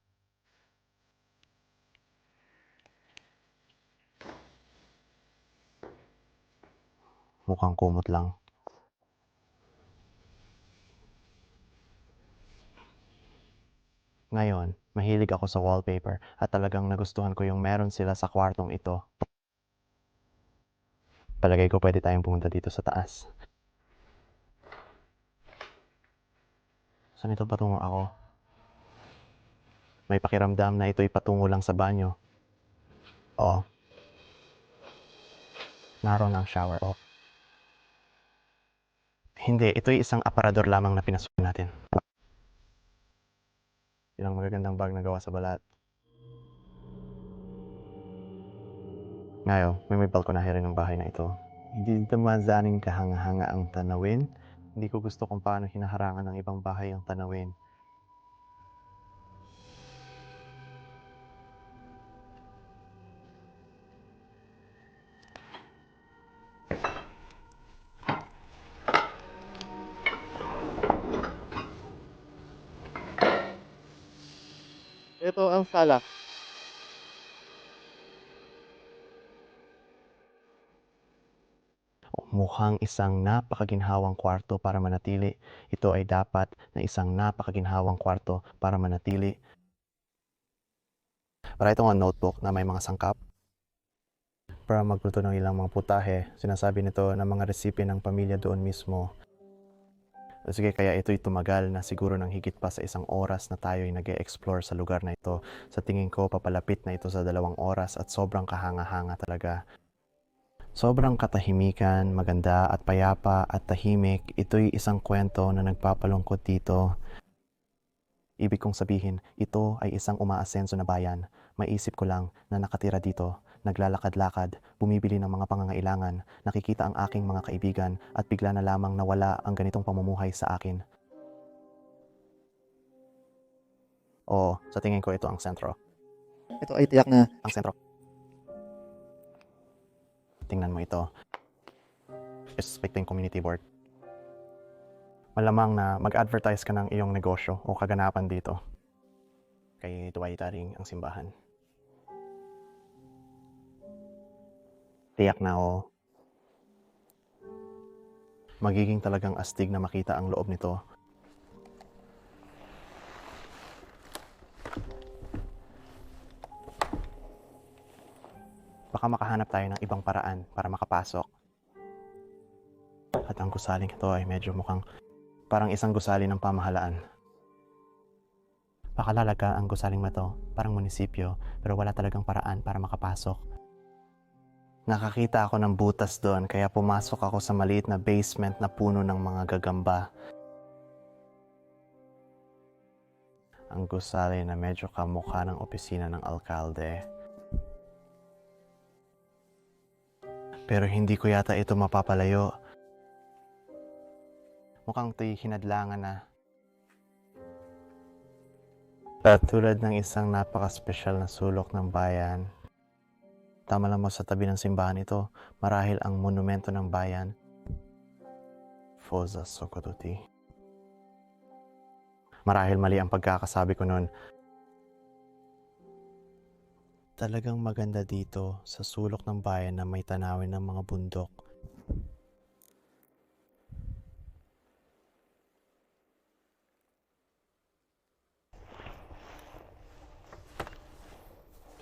Mukhang kumot lang. Ngayon, mahilig ako sa wallpaper at talagang nagustuhan ko yung meron sila sa kwartong ito. Palagay ko pwede tayong pumunta dito sa taas. Saan ito patungo ako? May pakiramdam na ito'y patungo lang sa banyo. Oo. Naroon ang shower. Oh. Hindi, ito'y isang aparador lamang na pinasukan natin. Ilang magagandang bag na gawa sa balat. Ngayon, may balkonahe rin ng bahay na ito. Hindi naman zaning kahanga-hanga ang tanawin. Hindi ko gusto kung paano hinaharangan ng ibang bahay ang tanawin. Ito ang sala. Mukhang isang napakaginhawang kwarto para manatili. Ito ay dapat na isang napakaginhawang kwarto para manatili. Para ito nga notebook na may mga sangkap. Para magluto ng ilang mga putahe, sinasabi nito na mga resipe ng pamilya doon mismo. Sige, kaya ito'y tumagal na siguro ng higit pa sa 1 oras na tayo'y nag-e-explore sa lugar na ito. Sa tingin ko, papalapit na ito sa 2 oras at sobrang kahanga-hanga talaga. Sobrang katahimikan, maganda at payapa at tahimik. Ito'y isang kwento na nagpapalungkot dito. Ibig kong sabihin, ito ay isang umaasenso na bayan. Maisip ko lang na nakatira dito, naglalakad-lakad, bumibili ng mga pangangailangan, nakikita ang aking mga kaibigan at bigla na lamang nawala ang ganitong pamumuhay sa akin. Oo, sa tingin ko ito ang sentro. Ito ay tiyak na Ang sentro. Tingnan mo ito. Respecting community board. Malamang na mag-advertise ka ng iyong negosyo o kaganapan dito. Kay Tuwaytaring ang simbahan. Tiyak na o. Magiging talagang astig na makita ang loob nito. Baka makahanap tayo ng ibang paraan para makapasok. At ang gusaling ito ay medyo mukhang parang isang gusali ng pamahalaan. Pakalalaga ang gusaling mato, parang munisipyo, pero wala talagang paraan para makapasok. Nakakita ako ng butas doon, kaya pumasok ako sa maliit na basement na puno ng mga gagamba. Ang gusali na medyo kamukha ng opisina ng alkalde. Pero hindi ko yata ito mapapalayo. Mukhang ito'y hinadlangan na. At tulad ng isang napaka-special na sulok ng bayan, tama lang mo sa tabi ng simbahan ito, marahil ang monumento ng bayan, Fossa Sokotuti. Marahil mali ang pagkakasabi ko noon. Talagang maganda dito sa sulok ng bayan na may tanawin ng mga bundok.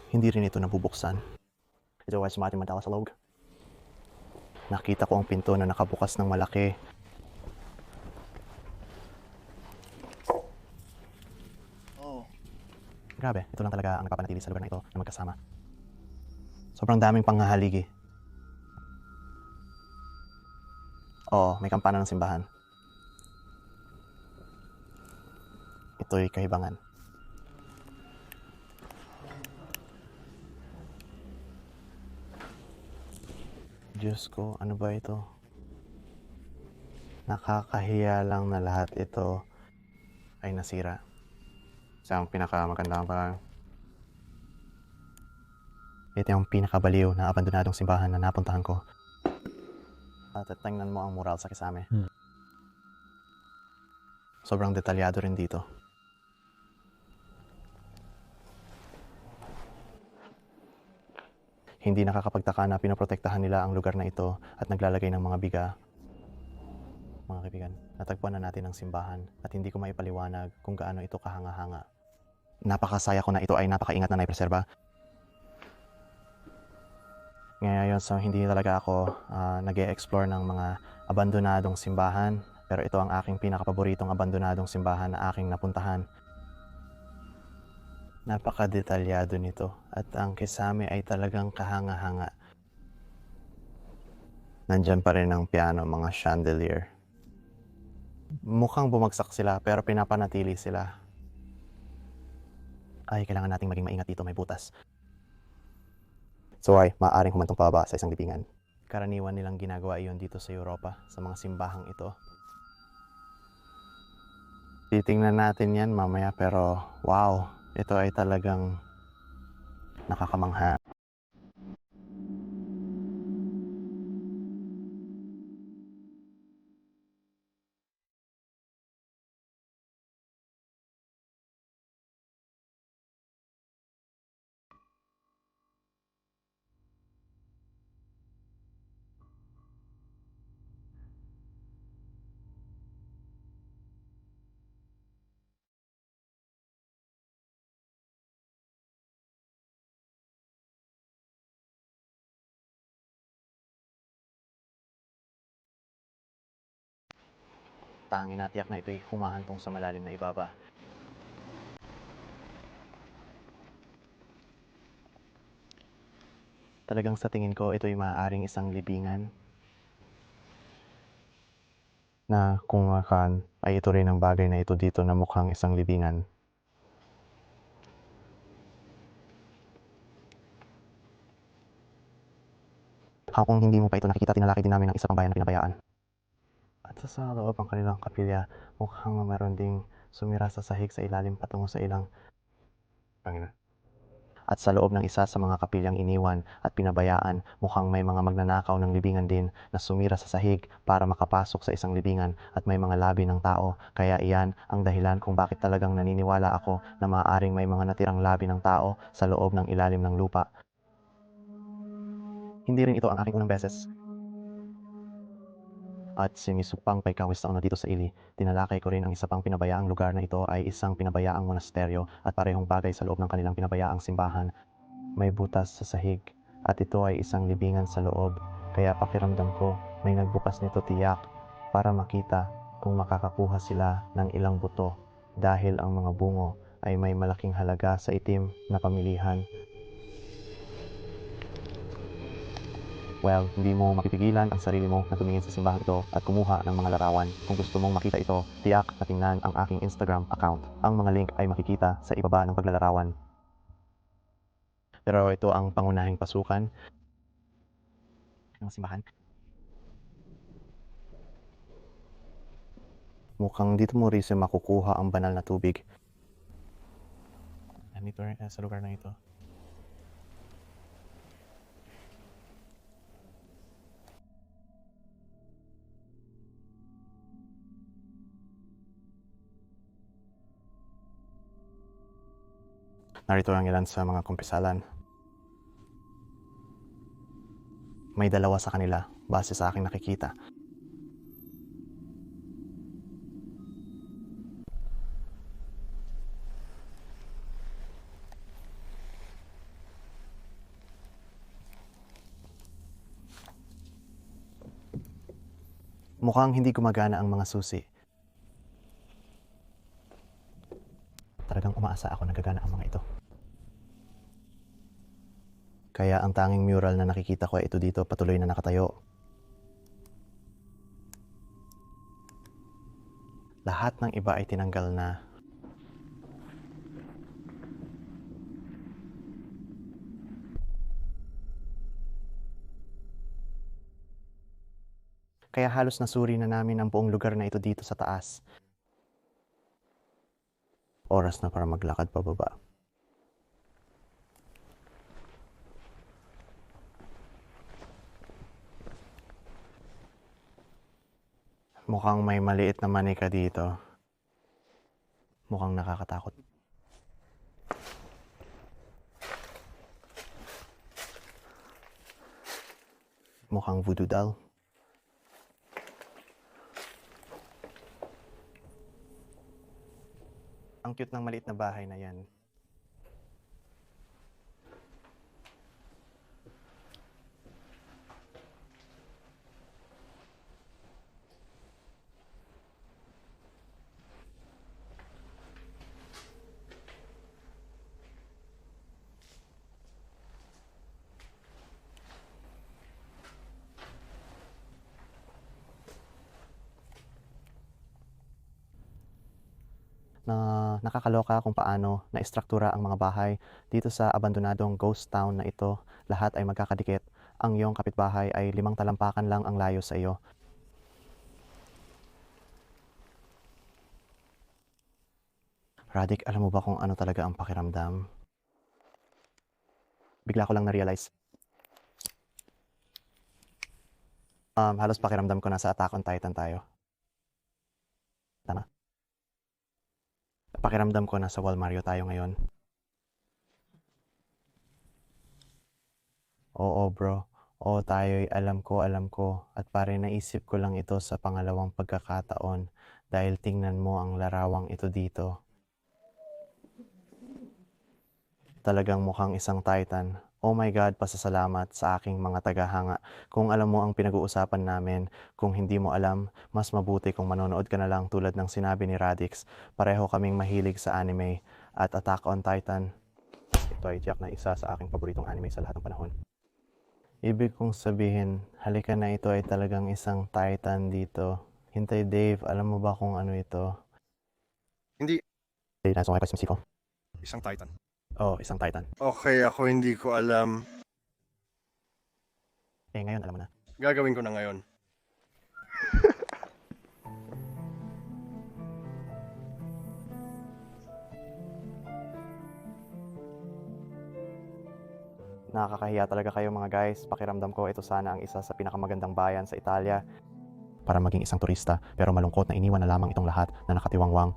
Hindi rin ito nabubuksan. Ito ay sumating madala sa loob. Nakita ko ang pinto na nakabukas ng malaki. oh, Grabe, ito lang talaga ang nagpapanatili sa lugar na ito na magkasama. Sobrang daming panghahaligi. Oo, may kampana ng simbahan. Ito'y kahibangan. Diyos ko, ano ba ito? Nakakahiya lang na lahat ito ay nasira. Isang pinakamagandang pa. Ito yung pinakabaliw na abandonadong simbahan na napuntahan ko. At tingnan mo ang mural sa kisame. Sobrang detalyado rin dito. Hindi nakakapagtaka na pinoprotektahan nila ang lugar na ito at naglalagay ng mga biga. Mga kaibigan, natagpuan na natin ang simbahan at hindi ko maipaliwanag kung gaano ito kahanga-hanga. Napakasaya ko na ito ay napakaingat na naipreserba. Ngayon, so hindi talaga ako nag-e-explore ng mga abandonadong simbahan, pero ito ang aking pinakapaboritong abandonadong simbahan na aking napuntahan. Napakadetalyado nito at ang kisame ay talagang kahanga-hanga. Nandyan pa rin ang piano, mga chandelier. Mukhang bumagsak sila pero pinapanatili sila. Ay, kailangan nating maging maingat dito, may butas. So ay, maaaring humantong pababa sa isang libingan. Karaniwan nilang ginagawa iyon dito sa Europa, sa mga simbahang ito. Titingnan natin yan mamaya pero wow, ito ay talagang nakakamangha. Tanging natiyak na ito'y humahantong sa malalim na ibaba. Talagang sa tingin ko, ito'y maaaring isang libingan na kung makan ay ito rin ang bagay na ito dito na mukhang isang libingan. Kung hindi mo pa ito nakikita, tinalakay din namin ang isa pang bayan na pinabayaan. At sa loob ng kanilang kapilya, mukhang meron ding sumira sa sahig sa ilalim patungo sa ilang Panginoon. At sa loob ng isa sa mga kapilyang iniwan at pinabayaan, mukhang may mga magnanakaw ng libingan din na sumira sa sahig para makapasok sa isang libingan at may mga labi ng tao. Kaya iyan ang dahilan kung bakit talagang naniniwala ako na maaaring may mga natirang labi ng tao sa loob ng ilalim ng lupa. Hindi rin ito ang aking unang beses. At sinisupang pay kawis na dito sa ili, tinalakay ko rin ang isa pang pinabayaang lugar na ito ay isang pinabayaang monasteryo at parehong bagay sa loob ng kanilang pinabayaang simbahan. May butas sa sahig at ito ay isang libingan sa loob, kaya pakiramdam ko may nagbukas nito tiyak para makita kung makakakuha sila ng ilang buto dahil ang mga bungo ay may malaking halaga sa itim na pamilihan. Well, hindi mo mapipigilan ang sarili mo na tumingin sa simbahan ito at kumuha ng mga larawan. Kung gusto mong makita ito, tiyak na tingnan ang aking Instagram account. Ang mga link ay makikita sa ibaba ng paglalarawan. Pero ito ang pangunahing pasukan ng simbahan. Mukhang dito mo rin makukuha ang banal na tubig. Nandito rin sa lugar na ito. Narito ang ilan sa mga kumpisalan. May dalawa sa kanila, base sa aking nakikita. Mukhang hindi gumagana ang mga susi. Talagang umaasa ako na gagana ang mga ito. Kaya ang tanging mural na nakikita ko ay ito dito, patuloy na nakatayo. Lahat ng iba ay tinanggal na. Kaya halos nasuri na namin ang buong lugar na ito dito sa taas. Oras na para maglakad pababa. Mukhang may maliit na manika dito. Mukhang nakakatakot. Mukhang voodoo doll. Ang cute ng maliit na bahay na yan. Na nakakaloka kung paano na-istruktura ang mga bahay dito sa abandonadong ghost town na ito. Lahat ay magkakadikit. Ang iyong kapitbahay ay 5 talampakan lang ang layo sa iyo. Radic, alam mo ba kung ano talaga ang pakiramdam? Bigla ko lang na-realize. Halos pakiramdam ko nasa Attack on Titan tayo. Tama. Pakiramdam ko nasa Wall Mario tayo ngayon. Oo bro, oo tayo'y alam ko at pare naisip ko lang ito sa pangalawang pagkakataon dahil tingnan mo ang larawang ito dito. Talagang mukhang isang Titan Oh my God, pasasalamat sa aking mga tagahanga. Kung alam mo ang pinag-uusapan namin, kung hindi mo alam, mas mabuti kung manonood ka na lang tulad ng sinabi ni Radix. Pareho kaming mahilig sa anime at Attack on Titan. Ito ay tiyak na isa sa aking paboritong anime sa lahat ng panahon. Ibig kong sabihin, halika na, ito ay talagang isang Titan dito. Hintay Dave, alam mo ba kung ano ito? Hindi. Nasa mga pasmisi ko. Isang Titan. Oh, isang Titan. Okay, ako hindi ko alam. Ngayon alam mo na. Gagawin ko na ngayon. Nakakahiya talaga kayo mga guys. Pakiramdam ko ito sana ang isa sa pinakamagandang bayan sa Italia para maging isang turista, pero malungkot na iniwan na lamang itong lahat na nakatiwangwang.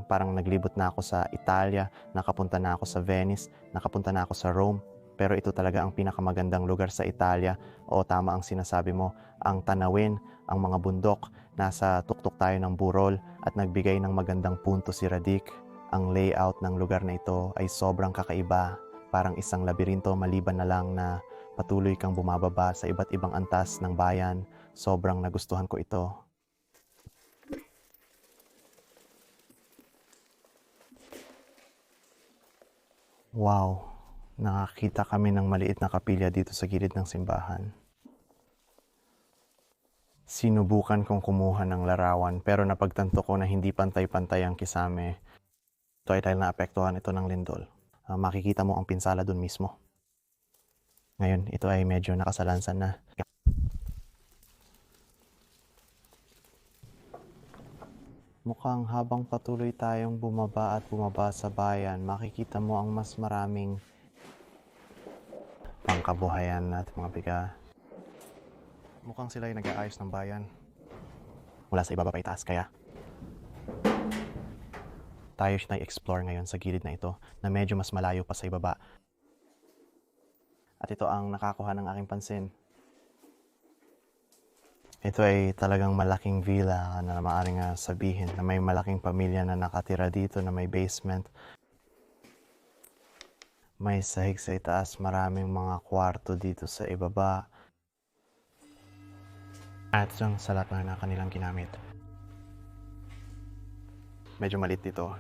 Parang naglibot na ako sa Italia, nakapunta na ako sa Venice, nakapunta na ako sa Rome, pero ito talaga ang pinakamagandang lugar sa Italia. O tama ang sinasabi mo, ang tanawin, ang mga bundok, nasa tuktok tayo ng burol at nagbigay ng magandang punto si Radic. Ang layout ng lugar na ito ay sobrang kakaiba, parang isang labirinto maliban na lang na patuloy kang bumababa sa iba't ibang antas ng bayan. Sobrang nagustuhan ko ito. Wow, nakakita kami ng maliit na kapilya dito sa gilid ng simbahan. Sinubukan kong kumuha ng larawan pero napagtanto ko na hindi pantay-pantay ang kisame. Ito ay dahil naapektuhan ito ng lindol. Makikita mo ang pinsala dun mismo. Ngayon, ito ay medyo nakasalansan na. Mukhang habang patuloy tayong bumaba at bumaba sa bayan, makikita mo ang mas maraming pangkabuhayan at mga biga. Mukhang sila ay nag-aayos ng bayan. Mula sa ibaba pa itaas, kaya tayo siya explore ngayon sa gilid na ito na medyo mas malayo pa sa ibaba. At ito ang nakakuha ng aking pansin. Ito ay talagang malaking villa na maaaring sabihin na may malaking pamilya na nakatira dito na may basement. May sahig sa itaas, maraming mga kwarto dito sa ibaba. At yung salat na kanilang ginamit. Medyo malit dito.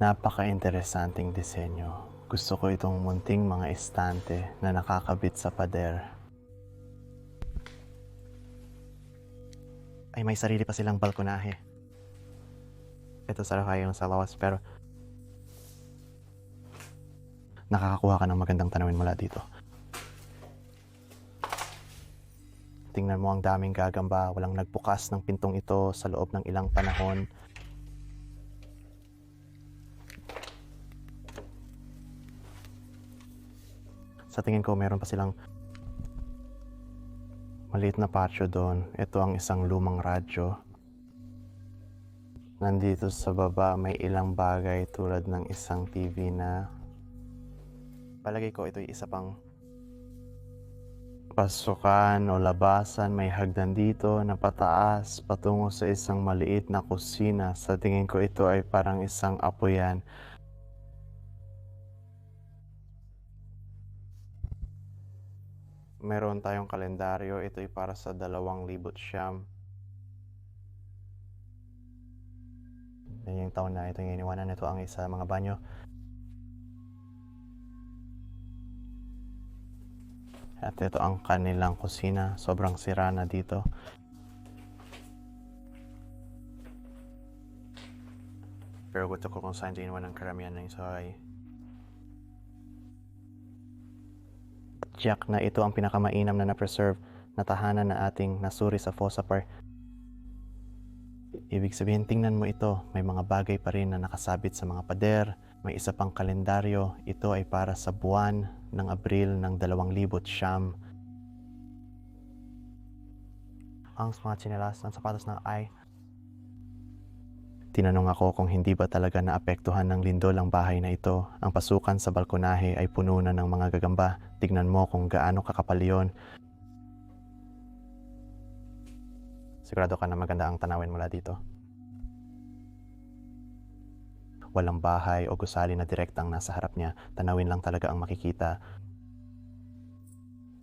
Napaka-interesanting disenyo. Gusto ko itong munting mga estante na nakakabit sa pader. Ay, may sarili pa silang balkonahe. Ito sa yung sa lawas, pero nakakakuha ka ng magandang tanawin mula dito. Tingnan mo ang daming gagamba, walang nagbukas ng pintong ito sa loob ng ilang panahon. Sa tingin ko, meron pa silang maliit na patio doon. Ito ang isang lumang radyo. Nandito sa baba, may ilang bagay tulad ng isang TV na palagay ko ito'y isa pang pasukan o labasan. May hagdan dito na pataas patungo sa isang maliit na kusina. Sa tingin ko ito ay parang isang apoyan. Meron tayong kalendaryo. Ito ay para sa 2009. Yan yung taon na ito yung iniwanan. Ito ang isa mga banyo. At ito ang kanilang kusina. Sobrang sira na dito. Pero gusto ko kung saan iniwan ng karamihan ng isoy. Jack na ito ang pinakamainam na na-preserve na tahanan na ating nasuri sa Fossa Park. Ibig sabihin, tingnan mo ito. May mga bagay pa rin na nakasabit sa mga pader. May isa pang kalendaryo. Ito ay para sa buwan ng Abril ng 2009. Ang mga tsinelas ng sapatos na ay... Tinanong ako kung hindi ba talaga naapektuhan ng lindol ang bahay na ito. Ang pasukan sa balkonahe ay puno na ng mga gagamba. Tignan mo kung gaano kakapal yun. Sigurado ka na maganda ang tanawin mula dito. Walang bahay o gusali na direktang nasa harap niya. Tanawin lang talaga ang makikita.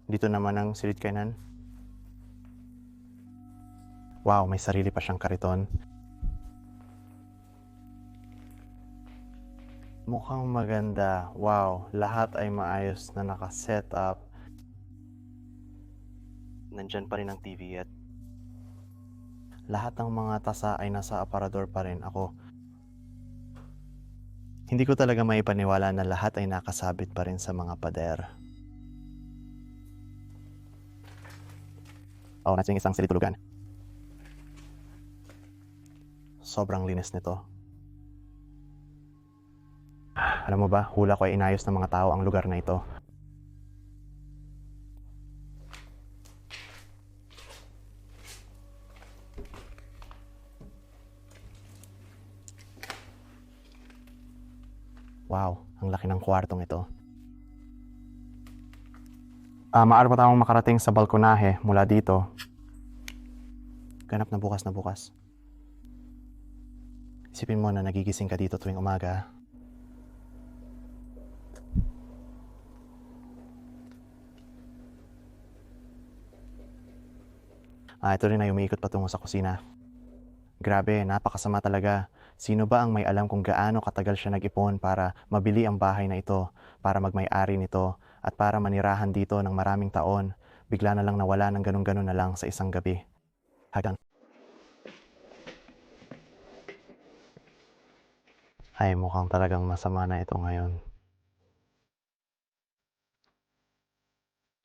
Dito naman ang silid kanan. Wow, may sarili pa siyang kariton. Mukhang maganda. Wow, lahat ay maayos na nakaset up. Nandyan pa rin ang TV at lahat ng mga tasa ay nasa aparador pa rin. Hindi ko talaga maipaniwala na lahat ay nakasabit pa rin sa mga pader. Oh, nasa isang silid-tulugan. Sobrang linis nito. Alam mo ba, hula ko ay inayos ng mga tao ang lugar na ito. Wow, ang laki ng kwartong ito. Maaari pa tayong makarating sa balkonahe mula dito. Ganap na bukas na bukas. Isipin mo na nagigising ka dito tuwing umaga. Ito rin ay umiikot patungo sa kusina. Grabe, napakasama talaga. Sino ba ang may alam kung gaano katagal siya nag-ipon para mabili ang bahay na ito, para magmay-ari nito, at para manirahan dito ng maraming taon, bigla na lang nawala ng ganun-ganun na lang sa isang gabi. Hagang. Ay, mukhang talagang masama na ito ngayon.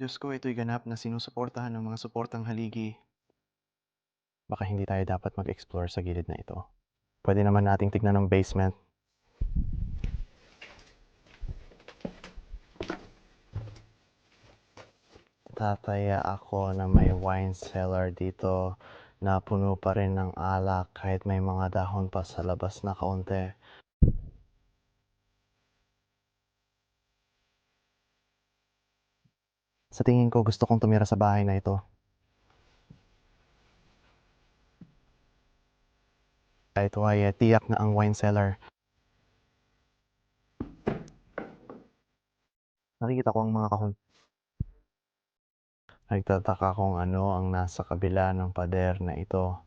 Diyos ko, ito'y ganap na sinusuportahan ng mga suportang haligi. Baka hindi tayo dapat mag-explore sa gilid na ito. Pwede naman nating tignan ng basement. Tataya ako na may wine cellar dito na puno pa rin ng alak kahit may mga dahon pa sa labas na kaunti. Sa tingin ko, gusto kong tumira sa bahay na ito. Ito ay tiyak na ang wine cellar. Nakikita ko ang mga kahon. Nagtataka kung ano ang nasa kabila ng pader na ito.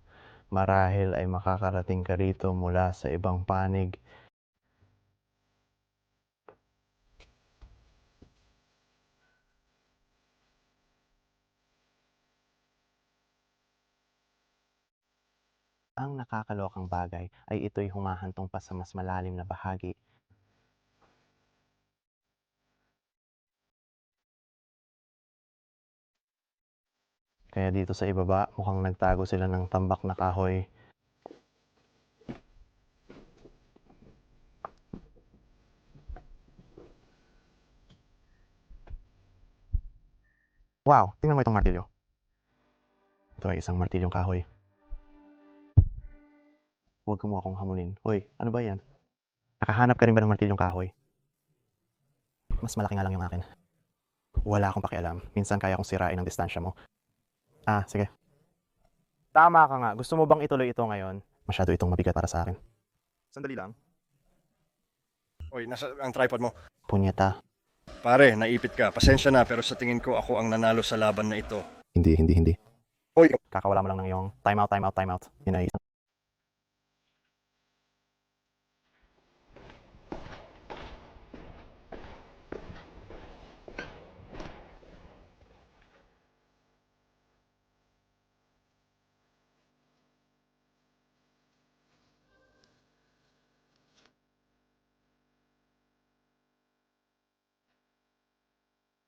Marahil ay makakarating ka rito mula sa ibang panig. Ang nakakalokang bagay ay ito'y humahantong pa sa mas malalim na bahagi. Kaya dito sa ibaba, mukhang nagtago sila ng tambak na kahoy. Wow, tingnan mo itong martilyo. Ito ay isang martilyong kahoy. Huwag mo akong hamulin. Hoy, ano ba yan? Nakahanap ka rin ba ng martilyong kahoy? Mas malaki nga lang yung akin. Wala akong pakialam. Minsan kaya kong sirain ang distansya mo. Sige. Tama ka nga. Gusto mo bang ituloy ito ngayon? Masyado itong mabigat para sa akin. Sandali lang. Oy, nasa ang tripod mo. Punyeta. Pare, naipit ka. Pasensya na, pero sa tingin ko ako ang nanalo sa laban na ito. Hindi. Hoy, Kakawala mo lang ng iyong time out. Yun ay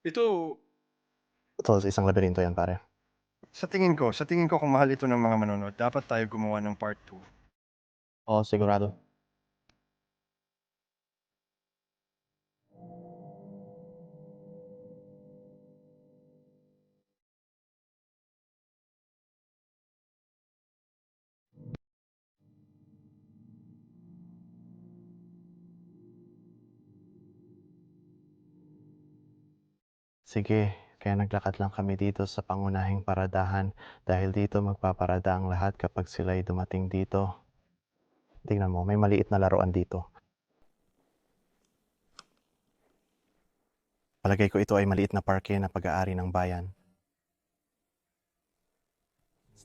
ito, ito sa isang labirinto yan, pare. sa tingin ko kung mahal ito ng mga manonood, dapat tayo gumawa ng part 2. Oo, sigurado. Sige, kaya naglakad lang kami dito sa pangunahing paradahan dahil dito magpaparada ang lahat kapag sila'y dumating dito. Tingnan mo, may maliit na laruan dito. Palagay ko ito ay maliit na parke na pag-aari ng bayan.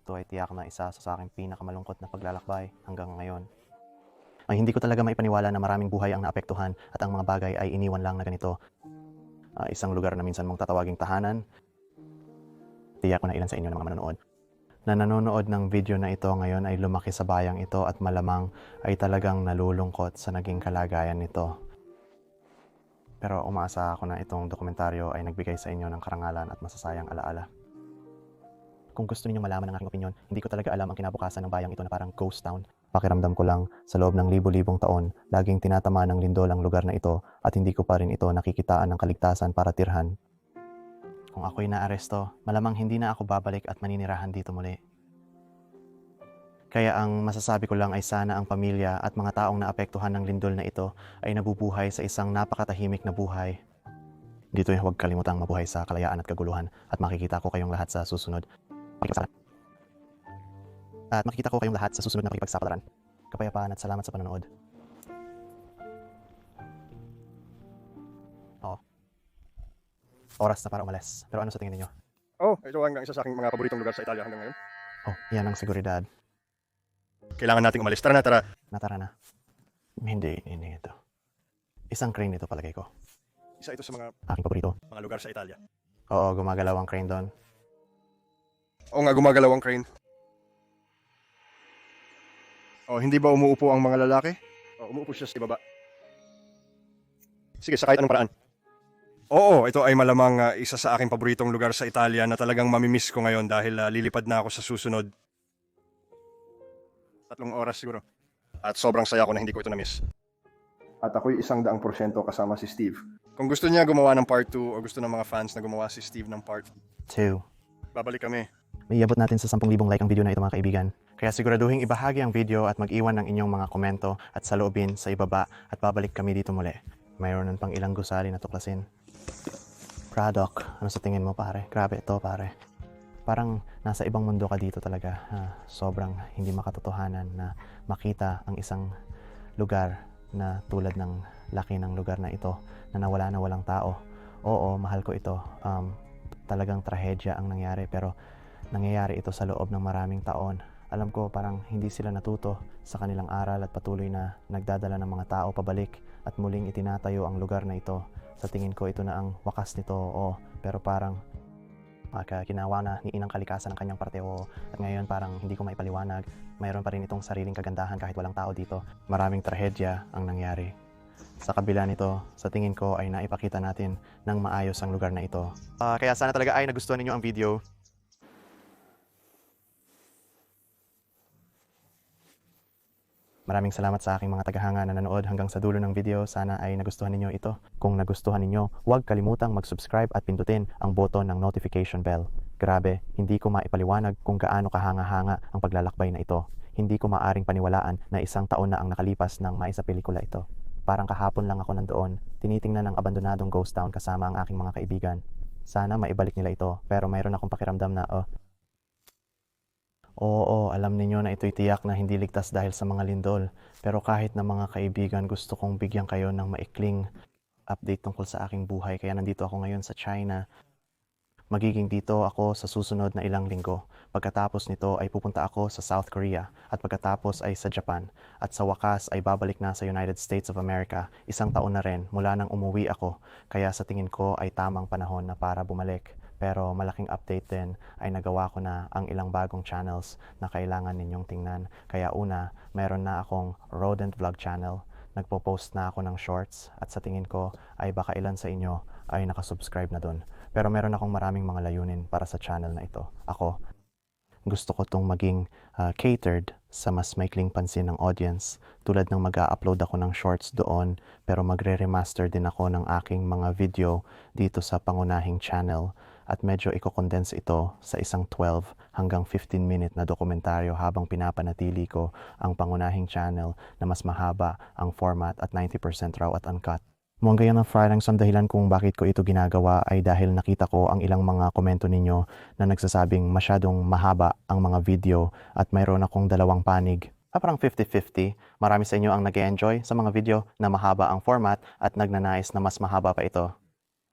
Ito ay tiyak na isa sa aking pinakamalungkot na paglalakbay hanggang ngayon. Ay hindi ko talaga maipaniwala na maraming buhay ang naapektuhan at ang mga bagay ay iniwan lang na ganito. Isang lugar na minsan mong tatawaging tahanan. Tiyak ko na ilan sa inyo na mga manonood na nanonood ng video na ito ngayon ay lumaki sa bayang ito at malamang ay talagang nalulungkot sa naging kalagayan nito. Pero umaasa ako na itong dokumentaryo ay nagbigay sa inyo ng karangalan at masasayang alaala. Kung gusto niyo malaman ang aking opinyon, hindi ko talaga alam ang kinabukasan ng bayang ito na parang ghost town. Pakiramdam ko lang, sa loob ng libo-libong taon, laging tinatama ng lindol ang lugar na ito at hindi ko pa rin ito nakikitaan ng kaligtasan para tirhan. Kung ako'y naaresto, malamang hindi na ako babalik at maninirahan dito muli. Kaya ang masasabi ko lang ay sana ang pamilya at mga taong naapektuhan ng lindol na ito ay nabubuhay sa isang napakatahimik na buhay. Dito ay huwag kalimutang mabuhay sa kalayaan at kaguluhan at makikita ko kayong lahat sa susunod. At makikita ko kayong lahat sa susunod na pakipagsapalaran. Kapayapaan at salamat sa panonood. Oras na para umalis. Pero ano sa tingin ninyo? Oh, ito ang isa sa aking mga paboritong lugar sa Italia hanggang ngayon. Yan ang seguridad. Kailangan nating umalis. Tara na, tara. Natara na. Hindi ito. Isang crane ito palagay ko. Isa ito sa Aking paborito. mga lugar sa Italia. Oo, gumagalaw ang crane doon. Oo nga, gumagalaw ang crane. Oh, hindi ba umuupo ang mga lalaki? Oh, umuupo siya sa ibaba. Sige, sa kahit anong paraan. Oo, ito ay malamang isa sa aking paboritong lugar sa Italia na talagang mamimiss ko ngayon dahil lilipad na ako sa susunod. 3 oras siguro. At sobrang saya ko na hindi ko ito na-miss. At ako'y 100% kasama si Steve. Kung gusto niya gumawa ng part 2 o gusto ng mga fans na gumawa si Steve ng part 2. babalik kami. May iabot natin sa 10,000 like ang video na ito mga kaibigan. Kaya siguraduhin ibahagi ang video at mag-iwan ng inyong mga komento at saloobin sa ibaba at babalik kami dito muli. Mayroon pang ilang gusali na tuklasin. Product, ano sa tingin mo pare? Grabe ito pare. Parang nasa ibang mundo ka dito talaga. Sobrang hindi makatotohanan na makita ang isang lugar na tulad ng laki ng lugar na ito na nawala na walang tao. Oo, mahal ko ito. Talagang trahedya ang nangyari pero nangyayari ito sa loob ng maraming taon. Alam ko parang hindi sila natuto sa kanilang aral at patuloy na nagdadala ng mga tao pabalik at muling itinatayo ang lugar na ito. Sa tingin ko ito na ang wakas nito, pero parang ginawa na ni Inang kalikasan ang kanyang parte, at ngayon parang hindi ko maipaliwanag. Mayroon pa rin itong sariling kagandahan kahit walang tao dito. Maraming trahedya ang nangyari. Sa kabila nito, sa tingin ko ay naipakita natin ng maayos ang lugar na ito. Kaya sana talaga ay nagustuhan ninyo ang video. Maraming salamat sa aking mga tagahanga na nanood hanggang sa dulo ng video. Sana ay nagustuhan ninyo ito. Kung nagustuhan ninyo, huwag kalimutang mag-subscribe at pindutin ang boton ng notification bell. Grabe, hindi ko maipaliwanag kung gaano kahanga-hanga ang paglalakbay na ito. Hindi ko maaring paniwalaan na 1 taon na ang nakalipas ng maisa pelikula ito. Parang kahapon lang ako nandoon, tinitingnan ang abandonadong ghost town kasama ang aking mga kaibigan. Sana maibalik nila ito, pero mayroon akong pakiramdam na Oo, alam ninyo na ito'y tiyak na hindi ligtas dahil sa mga lindol. Pero kahit na mga kaibigan, gusto kong bigyan kayo ng maikling update tungkol sa aking buhay. Kaya nandito ako ngayon sa China. Magiging dito ako sa susunod na ilang linggo. Pagkatapos nito ay pupunta ako sa South Korea at pagkatapos ay sa Japan. At sa wakas ay babalik na sa United States of America. 1 taon na rin mula nang umuwi ako. Kaya sa tingin ko ay tamang panahon na para bumalik. Pero malaking update din ay nagawa ko na ang ilang bagong channels na kailangan ninyong tingnan. Kaya una, meron na akong rodent vlog channel. Nagpo-post na ako ng shorts at sa tingin ko ay baka ilan sa inyo ay nakasubscribe na dun. Pero meron akong maraming mga layunin para sa channel na ito. Ako, gusto ko itong maging catered sa mas maikling pansin ng audience. Tulad ng mag-a-upload ako ng shorts doon pero magre-remaster din ako ng aking mga video dito sa pangunahing channel. At medyo i-condense ito sa isang 12 hanggang 15-minute na dokumentaryo habang pinapanatili ko ang pangunahing channel na mas mahaba ang format at 90% raw at uncut. Mukhang ganyan ang Friday ang dahilan kung bakit ko ito ginagawa ay dahil nakita ko ang ilang mga komento ninyo na nagsasabing masyadong mahaba ang mga video at mayroon akong 2 panig. Parang 50-50. Marami sa inyo ang nag-enjoy sa mga video na mahaba ang format at nagnanais na mas mahaba pa ito.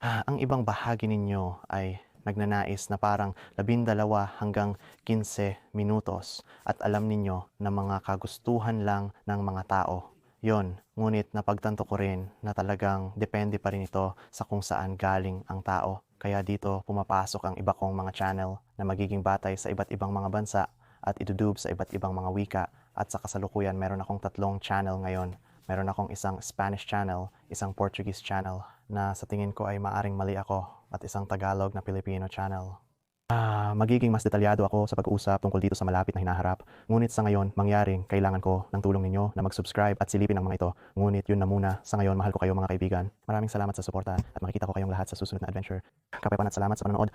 Ang ibang bahagi ninyo ay nagnanais na parang 12 hanggang 15 minutos at alam ninyo na mga kagustuhan lang ng mga tao. Yon, ngunit napagtanto ko rin na talagang depende pa rin ito sa kung saan galing ang tao. Kaya dito pumapasok ang iba kong mga channel na magiging batay sa iba't ibang mga bansa at idudub sa iba't ibang mga wika. At sa kasalukuyan, meron akong 3 channel ngayon. Meron akong isang Spanish channel, isang Portuguese channel na sa tingin ko ay maaring mali ako at isang Tagalog na Filipino channel. Magiging mas detalyado ako sa pag-uusap tungkol dito sa malapit na hinaharap. Ngunit sa ngayon, mangyaring kailangan ko ng tulong ninyo na mag-subscribe at silipin ang mga ito. Ngunit yun na muna. Sa ngayon, mahal ko kayo mga kaibigan. Maraming salamat sa suporta at makikita ko kayong lahat sa susunod na adventure. Kapepan at salamat sa panonood.